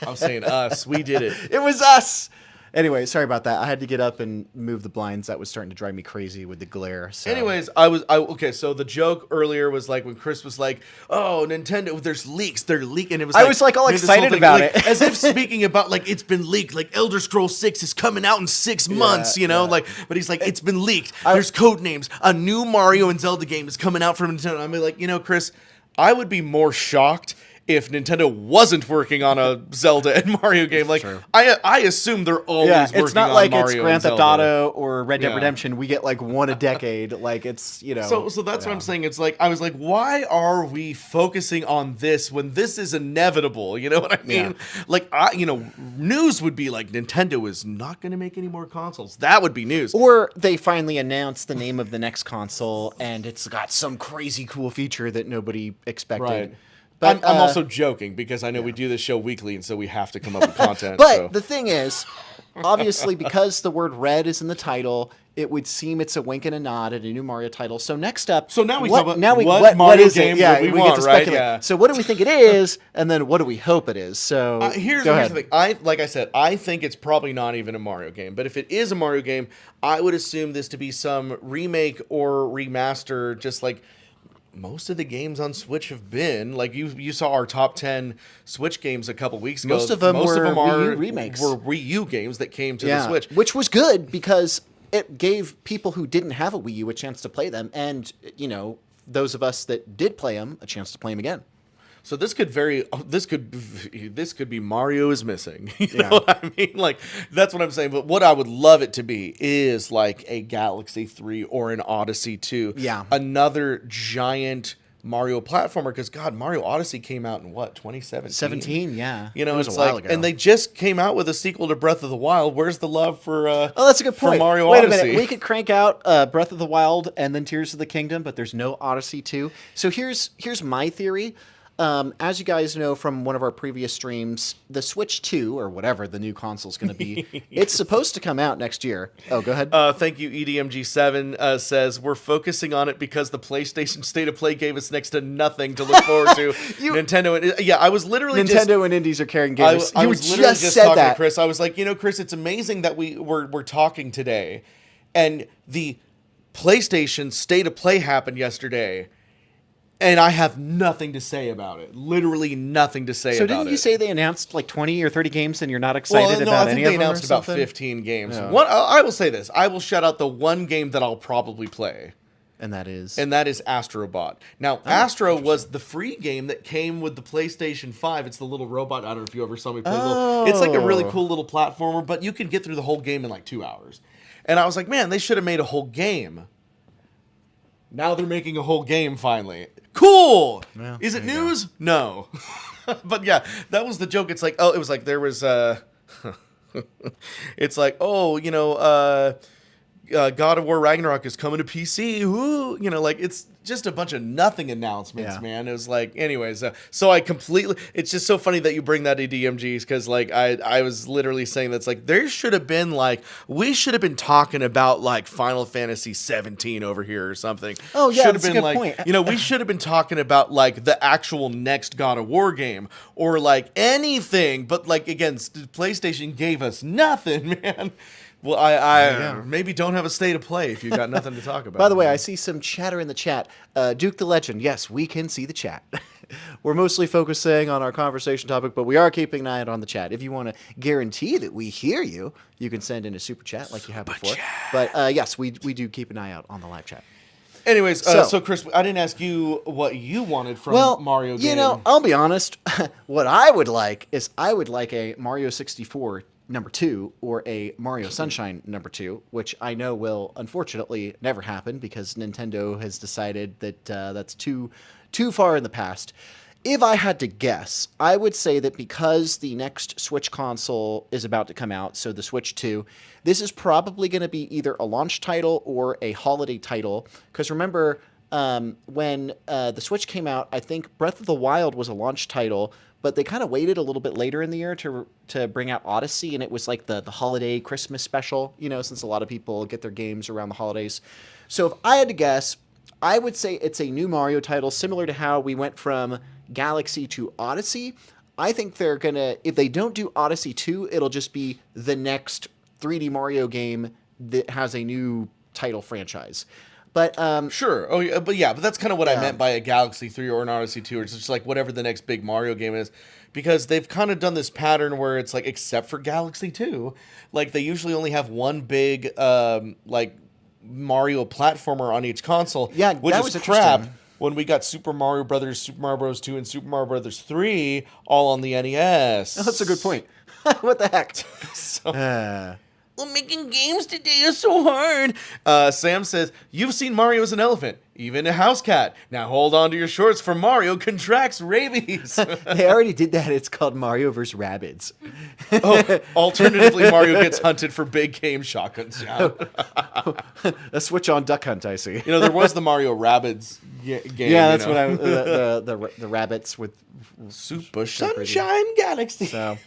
I was saying us. We did it. It was us. Anyway, sorry about that. I had to get up and move the blinds. That was starting to drive me crazy with the glare. So. Anyways, okay. So the joke earlier was like when Chris was like, "Oh, Nintendo, there's leaks. They're leaking." It was. I was like all made this excited whole thing, about like, it, as if speaking about like it's been leaked. Like Elder Scrolls 6 is coming out in 6 months. You know, yeah. like. But he's like, it's been leaked. There's code names. A new Mario and Zelda game is coming out from Nintendo. I'm like, Chris, I would be more shocked if Nintendo wasn't working on a Zelda and Mario game. Like, True. I assume they're always working on it's not like Mario it's and Grand Theft Zelda. Auto or Red Dead Yeah. Redemption. We get like one a decade. Like it's So that's what I'm saying. It's like I was like, why are we focusing on this when this is inevitable? You know what I mean? Yeah. Like news would be like Nintendo is not going to make any more consoles. That would be news. Or they finally announce the name of the next console and it's got some crazy cool feature that nobody expected. Right. But I'm also joking because I know we do this show weekly, and so we have to come up with content. But so. the thing is, obviously, because the word red is in the title, it would seem it's a wink and a nod at a new Mario title. So next up, So now we talk about what what Mario is game it? Yeah, would we get want, to right? speculate. Yeah. So what do we think it is, and then what do we hope it is? So Here's go the ahead. thing. Like I said, I think it's probably not even a Mario game. But if it is a Mario game, I would assume this to be some remake or remaster, just like most of the games on Switch have been. Like you saw our top 10 Switch games a couple weeks ago. Most of them were are Wii U remakes. Were Wii U games that came to the Switch. which was good because it gave people who didn't have a Wii U a chance to play them, and those of us that did play them a chance to play them again. So this could be Mario is missing. You Yeah. know what I mean? Like that's what I'm saying. But what I would love it to be is like a Galaxy 3 or an Odyssey 2. Yeah. Another giant Mario platformer, because God, Mario Odyssey came out in what, 2017? 17, yeah. You know, It was it's a while like, ago. and they just came out with a sequel to Breath of the Wild. Where's the love for? Oh, that's a good point. For Mario Wait Odyssey. a minute. We could crank out Breath of the Wild and then Tears of the Kingdom, but there's no Odyssey 2. So here's my theory. As you guys know from one of our previous streams, the Switch 2, or whatever the new console's going to be, it's supposed to come out next year. Oh, go ahead. Thank you, EDMG7 says, we're focusing on it because the PlayStation State of Play gave us next to nothing to look forward to. Nintendo, I was literally Nintendo and indies are carrying gamers. I You was literally just said talking that. to Chris. I was like, Chris, it's amazing that we're talking today, and the PlayStation State of Play happened yesterday, and I have nothing to say about it. Literally nothing to say So about it. didn't you say they announced like 20 or 30 games and you're not excited Well, no, about I any think of they them or announced about something? 15 games. Yeah. I will say this. I will shout out the one game that I'll probably play. And that is... And that is Astrobot. Now, Astro was the free game that came with the PlayStation 5. It's the little robot. I don't know if you ever saw me play. It's like a really cool little platformer, but you can get through the whole game in like 2 hours. And I was like, man, they should have made a whole game. Now they're making a whole game finally. Cool. Yeah, Is it there you news? No. But yeah, that was the joke. It's like, it was like there was it's like, God of War Ragnarok is coming to PC. Woo! Like it's just a bunch of nothing announcements, Yeah. man. It was like, anyways. So I completely. It's just so funny that you bring that to DMGs because like I was literally saying that's like there should have been like we should have been talking about like Final Fantasy 17 over here or something. Oh, yeah, should have that's a been good like point. we should have been talking about like the actual next God of War game or like anything. But like again, PlayStation gave us nothing, man. Well, I maybe don't have a state of play if you got nothing to talk about. By the way, I see some chatter in the chat. Duke the Legend, yes, we can see the chat. We're mostly focusing on our conversation topic, but we are keeping an eye out on the chat. If you want to guarantee that we hear you, you can send in a super chat like you have before. But yes, we do keep an eye out on the live chat. Anyways, so Chris, I didn't ask you what you wanted from Mario game. I'll be honest. What I would like is a Mario 64 number 2 or a Mario Sunshine number 2, which I know will unfortunately never happen because Nintendo has decided that that's too far in the past. If I had to guess, I would say that because the next Switch console is about to come out, so the Switch 2, this is probably going to be either a launch title or a holiday title. Because remember, when the Switch came out, I think Breath of the Wild was a launch title, but they kind of waited a little bit later in the year to bring out Odyssey, and it was like the holiday Christmas special, since a lot of people get their games around the holidays. So if I had to guess, I would say it's a new Mario title, similar to how we went from Galaxy to Odyssey. I think they're going to, if they don't do Odyssey 2, it'll just be the next 3D Mario game that has a new title franchise. But Sure. But that's kind of what I meant by a Galaxy 3 or an Odyssey 2. It's just like whatever the next big Mario game is, because they've kind of done this pattern where it's like, except for Galaxy 2, like they usually only have one big like Mario platformer on each console. Yeah, which that is was crap. interesting. When we got Super Mario Brothers, Super Mario Bros. 2, and Super Mario Brothers 3 all on the NES. that's a good point. What the heck? So, well, making games today is so hard. Sam says, you've seen Mario as an elephant, even a house cat. Now hold on to your shorts, for Mario contracts rabies. They already did that. It's called Mario vs. Rabbids. Alternatively, Mario gets hunted for big game shotguns. Yeah. A switch on Duck Hunt, I see. There was the Mario Rabbids game. Yeah, that's what I the rabbits with Super Sunshine Galaxy. So,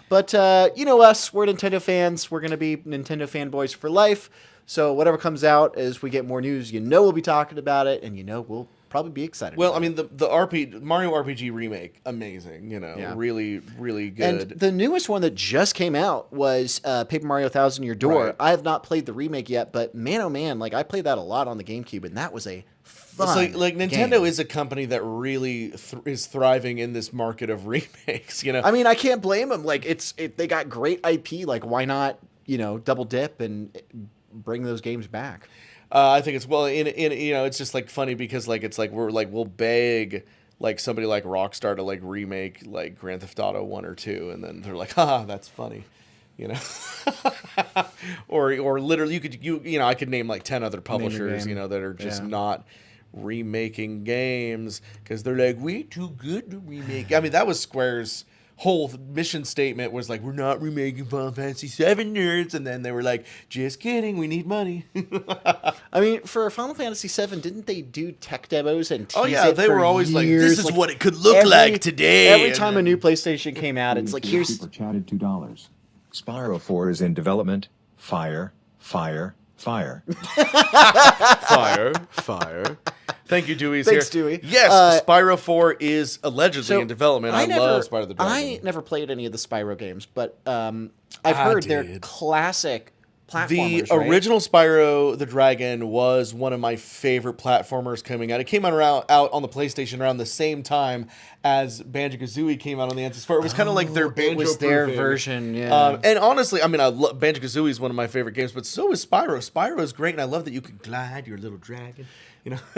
but us, we're Nintendo fans. We're gonna be Nintendo fanboys for life. So whatever comes out as we get more news, we'll be talking about it, and we'll probably be excited. Well, about I mean, the Mario RPG remake, amazing. Really, really good. And the newest one that just came out was Paper Mario Thousand Year Door. Right. I have not played the remake yet, but man, oh man, like I played that a lot on the GameCube, and that was a fun. So, like, Nintendo game. is a company that really is thriving in this market of remakes. I mean, I can't blame them. Like, they got great IP. Like, why not double dip and bring those games back? I think it's it's just like funny because like it's like we'll beg like somebody like Rockstar to like remake like Grand Theft Auto 1 or 2, and then they're like, haha, that's funny. Or literally I could name like 10 other publishers that are just not remaking games because they're like, we too good to remake. I mean, that was Square's whole mission statement was like, we're not remaking Final Fantasy VII, nerds, and then they were like, just kidding, we need money. I mean, for Final Fantasy VII, didn't they do tech demos and tease they were always like, years? this is what it could look like today. Every time a new PlayStation came out, it's like, here's Super chatted $2. Spyro 4 is in development. Fire, fire, fire. Fire. Thank you, Dewey's Thanks, here. Dewey. Yes, Spyro 4 is allegedly in development. I love Spyro the Dragon. I never played any of the Spyro games, but I've heard they're classic platformers. The original Spyro the Dragon was one of my favorite platformers coming out. It came out on the PlayStation around the same time as Banjo-Kazooie came out on the N64. It was kind of like their Banjo. It was their version, yeah. And honestly, I mean, Banjo-Kazooie is one of my favorite games, but so is Spyro. Spyro is great, and I love that you can glide your little dragon.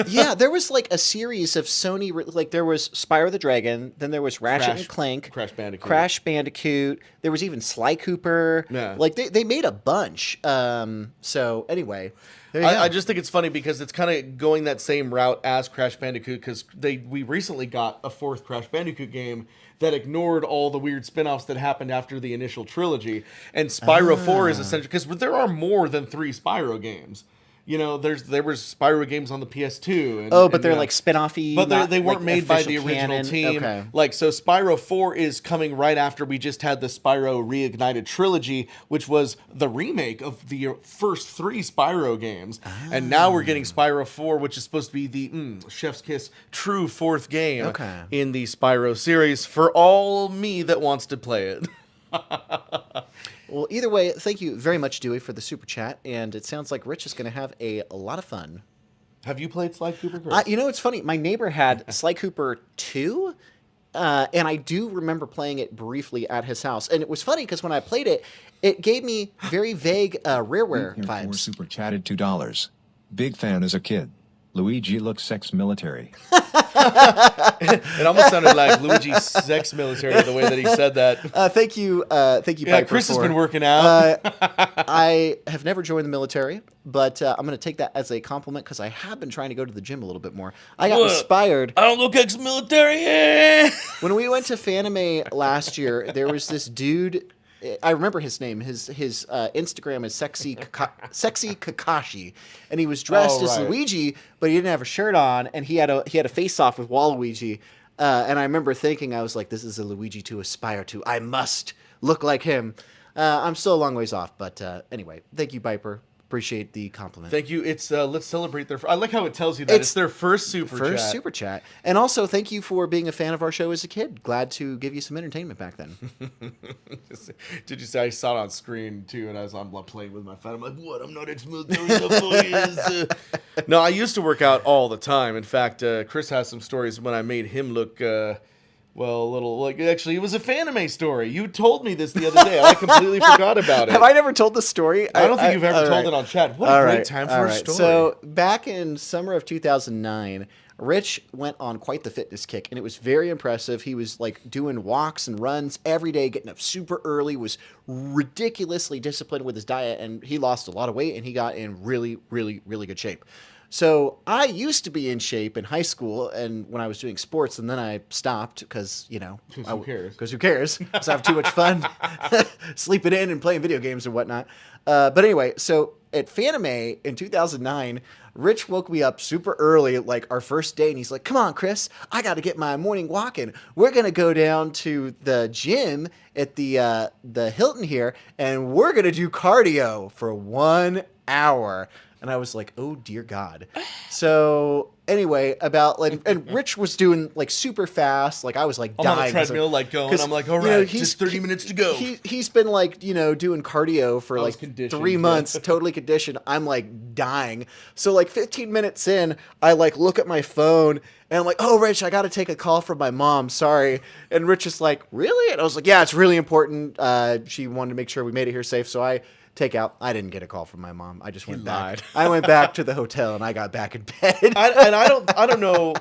Yeah, there was like a series of Sony, like there was Spyro the Dragon, then there was Ratchet and Clank, Crash Bandicoot. There was even Sly Cooper. Yeah. Like they made a bunch. So anyway, I just think it's funny because it's kind of going that same route as Crash Bandicoot, because we recently got a fourth Crash Bandicoot game that ignored all the weird spin-offs that happened after the initial trilogy. And Spyro 4 is essentially, because there are more than 3 Spyro games. There was Spyro games on the PS2. But they're like spin-offy. But they weren't made by the original team. Okay. Like, so Spyro 4 is coming right after we just had the Spyro Reignited trilogy, which was the remake of the first 3 Spyro games. And now we're getting Spyro 4, which is supposed to be the chef's kiss true 4th game in the Spyro series for all me that wants to play it. Well, either way, thank you very much, Dewey, for the super chat, and it sounds like Rich is going to have a lot of fun. Have you played Sly Cooper, Chris? It's funny. My neighbor had Sly Cooper 2, and I do remember playing it briefly at his house. And it was funny because when I played it, it gave me very vague Rareware vibes. Super chatted $2. Big fan as a kid. Luigi looks sex military. It almost sounded like Luigi's sex military the way that he said that. Thank you, Piper. Chris has been working out. I have never joined the military, but I'm going to take that as a compliment because I have been trying to go to the gym a little bit more. I got inspired. I don't look ex-military. When we went to Fanime last year, there was this dude. I remember his name. His Instagram is sexy Kakashi, and he was dressed as Luigi, but he didn't have a shirt on, and he had a face off with Waluigi. And I remember thinking, I was like, this is a Luigi to aspire to. I must look like him. I'm still a long ways off, but anyway, thank you, Piper. Appreciate the compliment. Thank you. It's let's celebrate their. I like how it tells you that it's their first super chat. Super chat. And also, thank you for being a fan of our show as a kid. Glad to give you some entertainment back then. Did you say I saw it on screen too? And as I'm playing with my phone, I'm like, "What? I'm not as military enough for you." No, I used to work out all the time. In fact, Chris has some stories when I made him look. Well, a little like actually, it was a Fanime story. You told me this the other day. I completely forgot about it. Have I never told this story? I don't think you've ever told it on chat. What a great time for a story. So back in summer of 2009, Rich went on quite the fitness kick, and it was very impressive. He was like doing walks and runs every day, getting up super early, was ridiculously disciplined with his diet, and he lost a lot of weight, and he got in really, really, really good shape. So I used to be in shape in high school and when I was doing sports, and then I stopped because, you know, who cares? Because who cares? Because I have too much fun sleeping in and playing video games and whatnot. But anyway, so at Fanime in 2009, Rich woke me up super early, like our first day, and he's like, "Come on, Chris, I got to get my morning walk in. We're gonna go down to the gym at the Hilton here, and we're gonna do cardio for 1 hour." And I was like, "Oh dear God!" So anyway, and Rich was doing like super fast, like I was like dying. I'm on a treadmill, like going. I'm like, "All right, just 30 minutes to go." He's been like doing cardio for like 3 months, yeah. totally conditioned. I'm like dying. So like 15 minutes in, I like look at my phone and I'm like, "Oh, Rich, I got to take a call from my mom. Sorry." And Rich is like, "Really?" And I was like, "Yeah, it's really important. She wanted to make sure we made it here safe." So I didn't get a call from my mom. I just went back. I went back to the hotel and I got back in bed. I don't know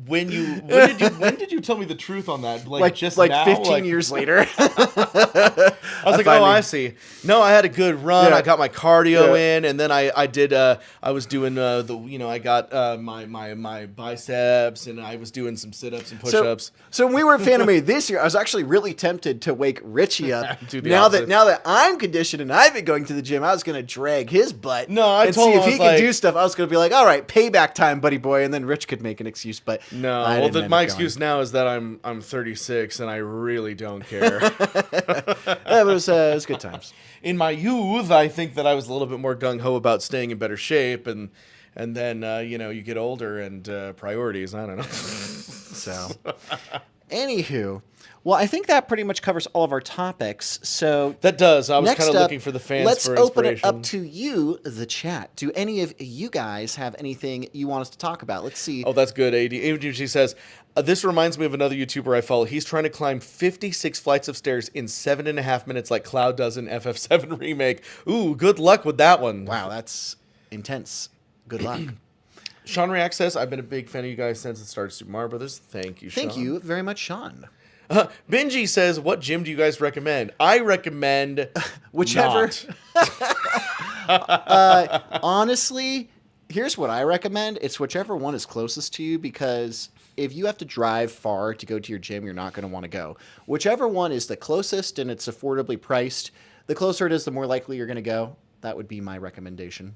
when did you tell me the truth on that? Like just now? 15 years later. I was like, "Oh, I see." No, I had a good run. Yeah. I got my cardio in, and then I did. I was doing I got my biceps, and I was doing some sit-ups and push-ups. So when we were at Fanime this year, I was actually really tempted to wake Richie up. Now that I'm conditioned and I've been going to the gym, I was going to drag his butt. No, I and told see him if he could do stuff. I was going to be like, "All right, payback time, buddy boy," and then Rich could make an excuse. But no, my excuse now is that I'm 36 and I really don't care. It was good times. In my youth, I think that I was a little bit more gung ho about staying in better shape, and then you get older and priorities. I don't know. So, anywho, well, I think that pretty much covers all of our topics. So that does. I was next kind of up, looking for the fans let's for open inspiration. it up to you, the chat. Do any of you guys have anything you want us to talk about? Let's see. Oh, that's good. ADG says, "This reminds me of another YouTuber I follow. He's trying to climb 56 flights of stairs in 7.5 minutes like Cloud does in FF7 Remake. Ooh, good luck with that one." Wow, that's intense. Good luck. Sean React says, "I've been a big fan of you guys since it started Super Mario Brothers." Thank you, Sean. Thank you very much, Sean. Benji says, "What gym do you guys recommend?" I recommend whichever. not. Honestly, here's what I recommend. It's whichever one is closest to you, because if you have to drive far to go to your gym, you're not going to want to go. Whichever one is the closest and it's affordably priced, the closer it is, the more likely you're going to go. That would be my recommendation.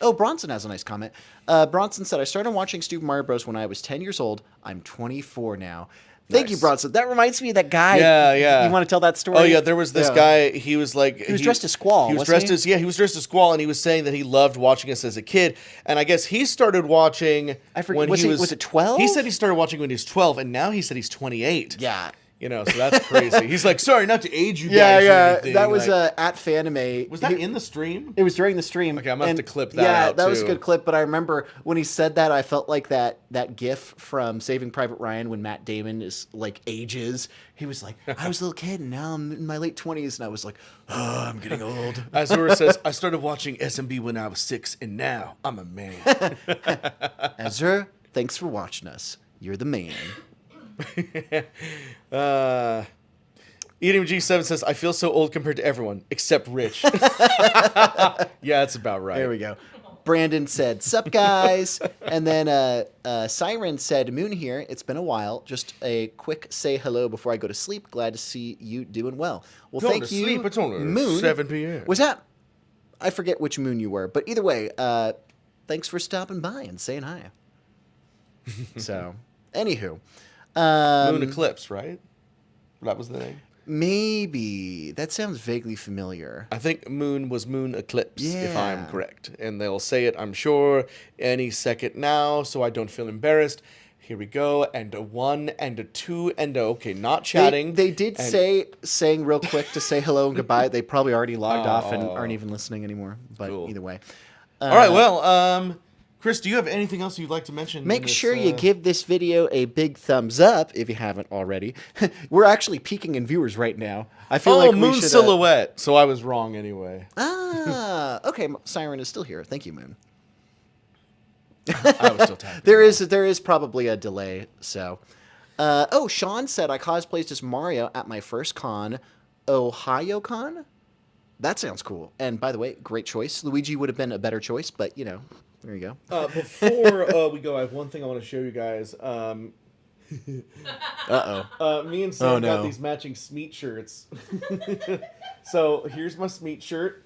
Oh, Bronson has a nice comment. Bronson said, "I started watching Super Mario Bros. When I was 10 years old. I'm 24 now." Thank you, Bronson. That reminds me of that guy. Yeah. You want to tell that story? Oh yeah, there was this guy. He was like he was dressed as Squall. He was dressed as Squall, and he was saying that he loved watching us as a kid. And I guess he started watching. I forget. Was it 12? He said he started watching when he was 12, and now he said he's 28. Yeah. So that's crazy. He's like, "Sorry, not to age you guys." Yeah. That was at Fanime. Was that in the stream? It was during the stream. Okay, I'm gonna have to clip that out. Yeah, that was a good clip. But I remember when he said that, I felt like that GIF from Saving Private Ryan when Matt Damon is like ages. He was like, "I was a little kid, and now I'm in my late 20s," and I was like, "Oh, I'm getting old." Azura says, "I started watching SMB when I was 6, and now I'm a man." Azura, thanks for watching us. You're the man. EDMG7 says, "I feel so old compared to everyone except Rich." Yeah, that's about right. There we go. Brandon said, "Sup, guys?" And then Siren said, "Moon here. It's been a while. Just a quick say hello before I go to sleep. Glad to see you doing well." Well, Going thank to you, sleep. It's only Moon. 7 p.m. Was that? I forget which Moon you were, but either way, thanks for stopping by and saying hi. So, anywho. Moon Eclipse, right? That was the name. Maybe. That sounds vaguely familiar. I think moon was moon eclipse, if I'm Yeah. correct. And they'll say it, I'm sure, any second now, so I don't feel embarrassed. Here we go. And a 1 and a 2 and a, okay, not chatting. They did and- saying real quick to say hello and goodbye. They probably already logged off and Oh. aren't even listening anymore. But Cool. either way. All right, well, Chris, do you have anything else you'd like to mention? Make in this, sure you give this video a big thumbs up if you haven't already. We're actually peaking in viewers right now. I feel like we Moon should, Silhouette. So I was wrong anyway. Okay, Siren is still here. Thank you, Moon. I was still tapping. There is probably a delay. So, Sean said I cosplayed as Mario at my first con, Ohio Con. That sounds cool. And by the way, great choice. Luigi would have been a better choice, but you know, there you go. Before we go, I have one thing I want to show you guys. Me and Sam got these matching Smeat shirts. So here's my Smeat shirt.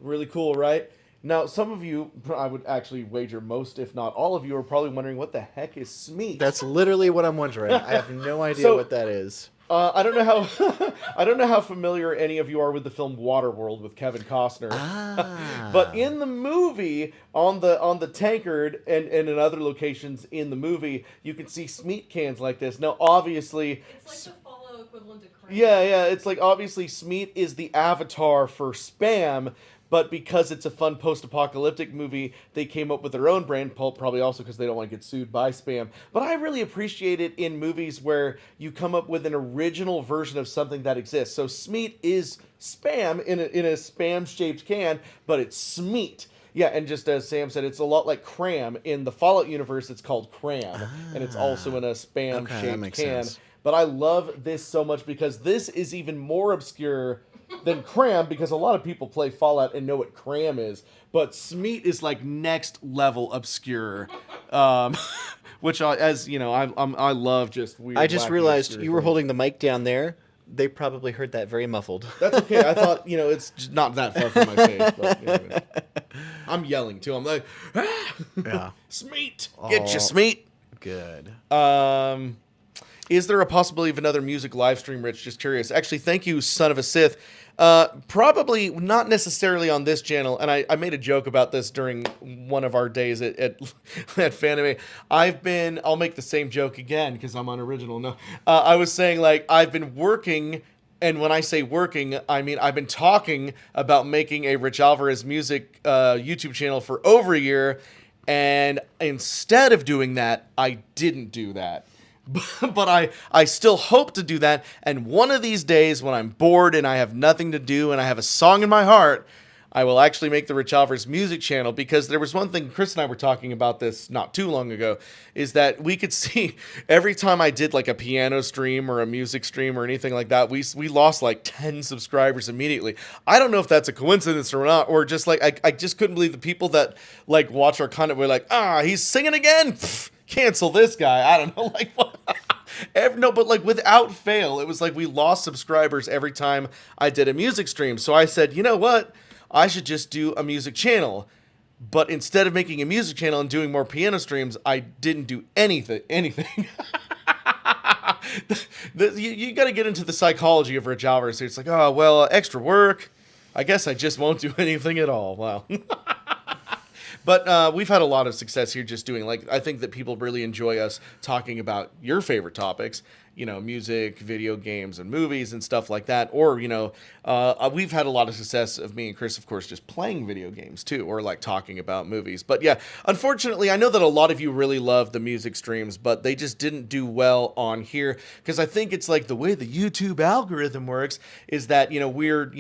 Really cool, right? Now, some of you, I would actually wager most, if not all of you, are probably wondering what the heck is Smeat. That's literally what I'm wondering. I have no idea So- what that is. I don't know how I don't know how familiar any of you are with the film Waterworld with Kevin Costner. But in the movie, on the tankard and in other locations in the movie, you can see Smeat cans like this. Now, obviously, It's like the follow equivalent to Crank. yeah, it's like obviously Smeat is the avatar for spam. But because it's a fun post-apocalyptic movie, they came up with their own brand, probably also because they don't want to get sued by spam. But I really appreciate it in movies where you come up with an original version of something that exists. So Smeat is spam in a spam-shaped can, but it's Smeat. Yeah, and just as Sam said, it's a lot like Cram. In the Fallout universe, it's called Cram, and it's also in a spam-shaped makes can. sense. But I love this so much because this is even more obscure than Cram, because a lot of people play Fallout and know what Cram is, but Smeat is like next level obscure, which I love just weird. I just wacky, realized obscure you were things. holding the mic down there. They probably heard that very muffled. That's okay. I thought it's just not that far from my face, but anyway. I'm yelling too. I'm like, Yeah. Smeat, get Oh. you Smeat. Good. Is there a possibility of another music live stream, Rich? Just curious. Actually, thank you, Son of a Sith. Probably not necessarily on this channel, and I made a joke about this during one of our days at Fanime. I'll make the same joke again because I'm unoriginal. No, I was saying, like, I've been working, and when I say working, I mean I've been talking about making a RichAlvarez music YouTube channel for over a year, and instead of doing that, I didn't do that. But I still hope to do that, and one of these days when I'm bored and I have nothing to do and I have a song in my heart, I will actually make the RichAlvarez music channel, because there was one thing, Chris and I were talking about this not too long ago, is that we could see every time I did like a piano stream or a music stream or anything like that, we lost like 10 subscribers immediately. I don't know if that's a coincidence or not, or just like I just couldn't believe the people that like watch our content were like, he's singing again. Pfft, cancel this guy. I don't know, like what? No, but like without fail, it was like we lost subscribers every time I did a music stream. So I said, you know what? I should just do a music channel. But instead of making a music channel and doing more piano streams, I didn't do anything. You got to get into the psychology of RichAlvarez. It's like, oh, well, extra work. I guess I just won't do anything at all. Wow. But we've had a lot of success here just doing, like, I think that people really enjoy us talking about your favorite topics, music, video games, and movies and stuff like that. Or, we've had a lot of success of me and Chris, of course, just playing video games too, or like talking about movies. But yeah, unfortunately, I know that a lot of you really love the music streams, but they just didn't do well on here, because I think it's like the way the YouTube algorithm works is that, we're,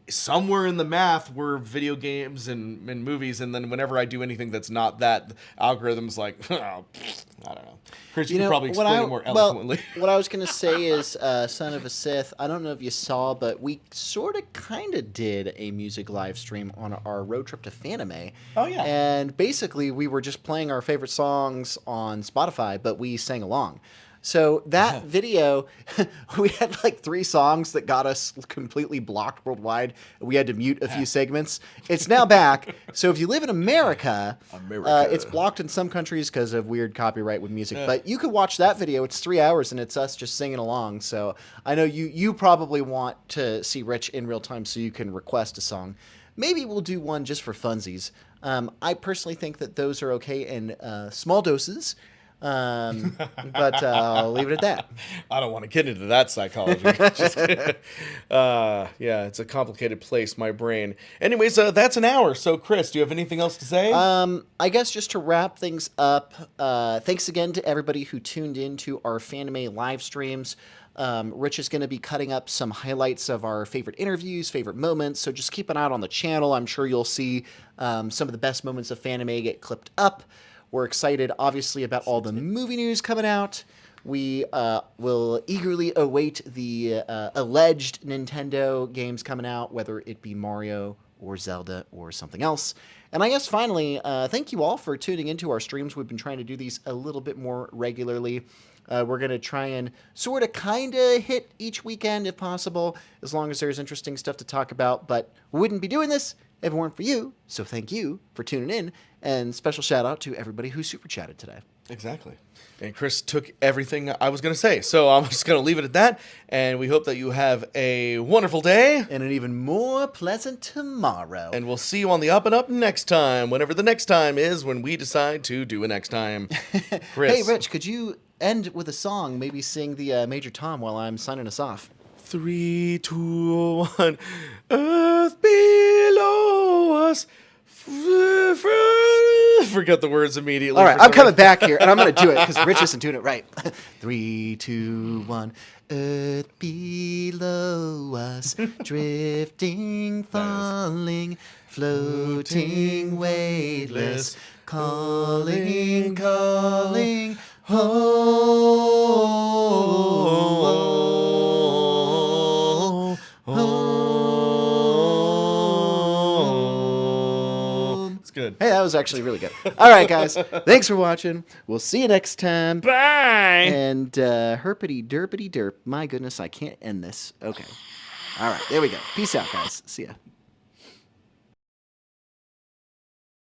somewhere in the math were video games and movies, and then whenever I do anything that's not that, the algorithm's like, oh, I don't know. Chris, you can probably explain it more eloquently. What I was going to say is, Son of a Sith, I don't know if you saw, but we sort of kind of did a music live stream on our road trip to Fanime. Oh, yeah. And basically, we were just playing our favorite songs on Spotify, but we sang along. So that video, we had like 3 songs that got us completely blocked worldwide. We had to mute a few segments. It's now back. So if you live in America, it's blocked in some countries because of weird copyright with music. But you could watch that video. It's 3 hours and it's us just singing along. So I know you probably want to see Rich in real time so you can request a song. Maybe we'll do one just for funsies. I personally think that those are okay in small doses. But I'll leave it at that. I don't want to get into that psychology. Just kidding. Yeah, it's a complicated place, my brain. Anyways, that's an hour. So, Chris, do you have anything else to say? I guess just to wrap things up, thanks again to everybody who tuned in to our Fanime live streams. Rich is going to be cutting up some highlights of our favorite interviews, favorite moments, so just keep an eye out on the channel. I'm sure you'll see some of the best moments of Fanime get clipped up. We're excited, obviously, about all the movie news coming out. We will eagerly await the alleged Nintendo games coming out, whether it be Mario or Zelda or something else. And I guess finally, thank you all for tuning into our streams. We've been trying to do these a little bit more regularly. We're going to try and sort of kind of hit each weekend if possible, as long as there's interesting stuff to talk about. But we wouldn't be doing this if it weren't for you. So thank you for tuning in. And special shout out to everybody who super chatted today. Exactly. And Chris took everything I was going to say. So I'm just going to leave it at that. And we hope that you have a wonderful day. And an even more pleasant tomorrow. And we'll see you on the up and up next time, whenever the next time is when we decide to do a next time. Chris. Hey, Rich, could you end with a song? Maybe sing the Major Tom while I'm signing us off. 3, 2, 1. Earth below us. Forgot the words immediately. All right, I'm coming back here, and I'm going to do it because Rich isn't doing it right. 3, 2, 1. Earth below us, drifting, falling, floating, weightless, calling, calling, home, home. It's good. Hey, that was actually really good. All right, guys. Thanks for watching. We'll see you next time. Bye. And herpity derpity derp. My goodness, I can't end this. Okay. All right, there we go. Peace out, guys. See ya.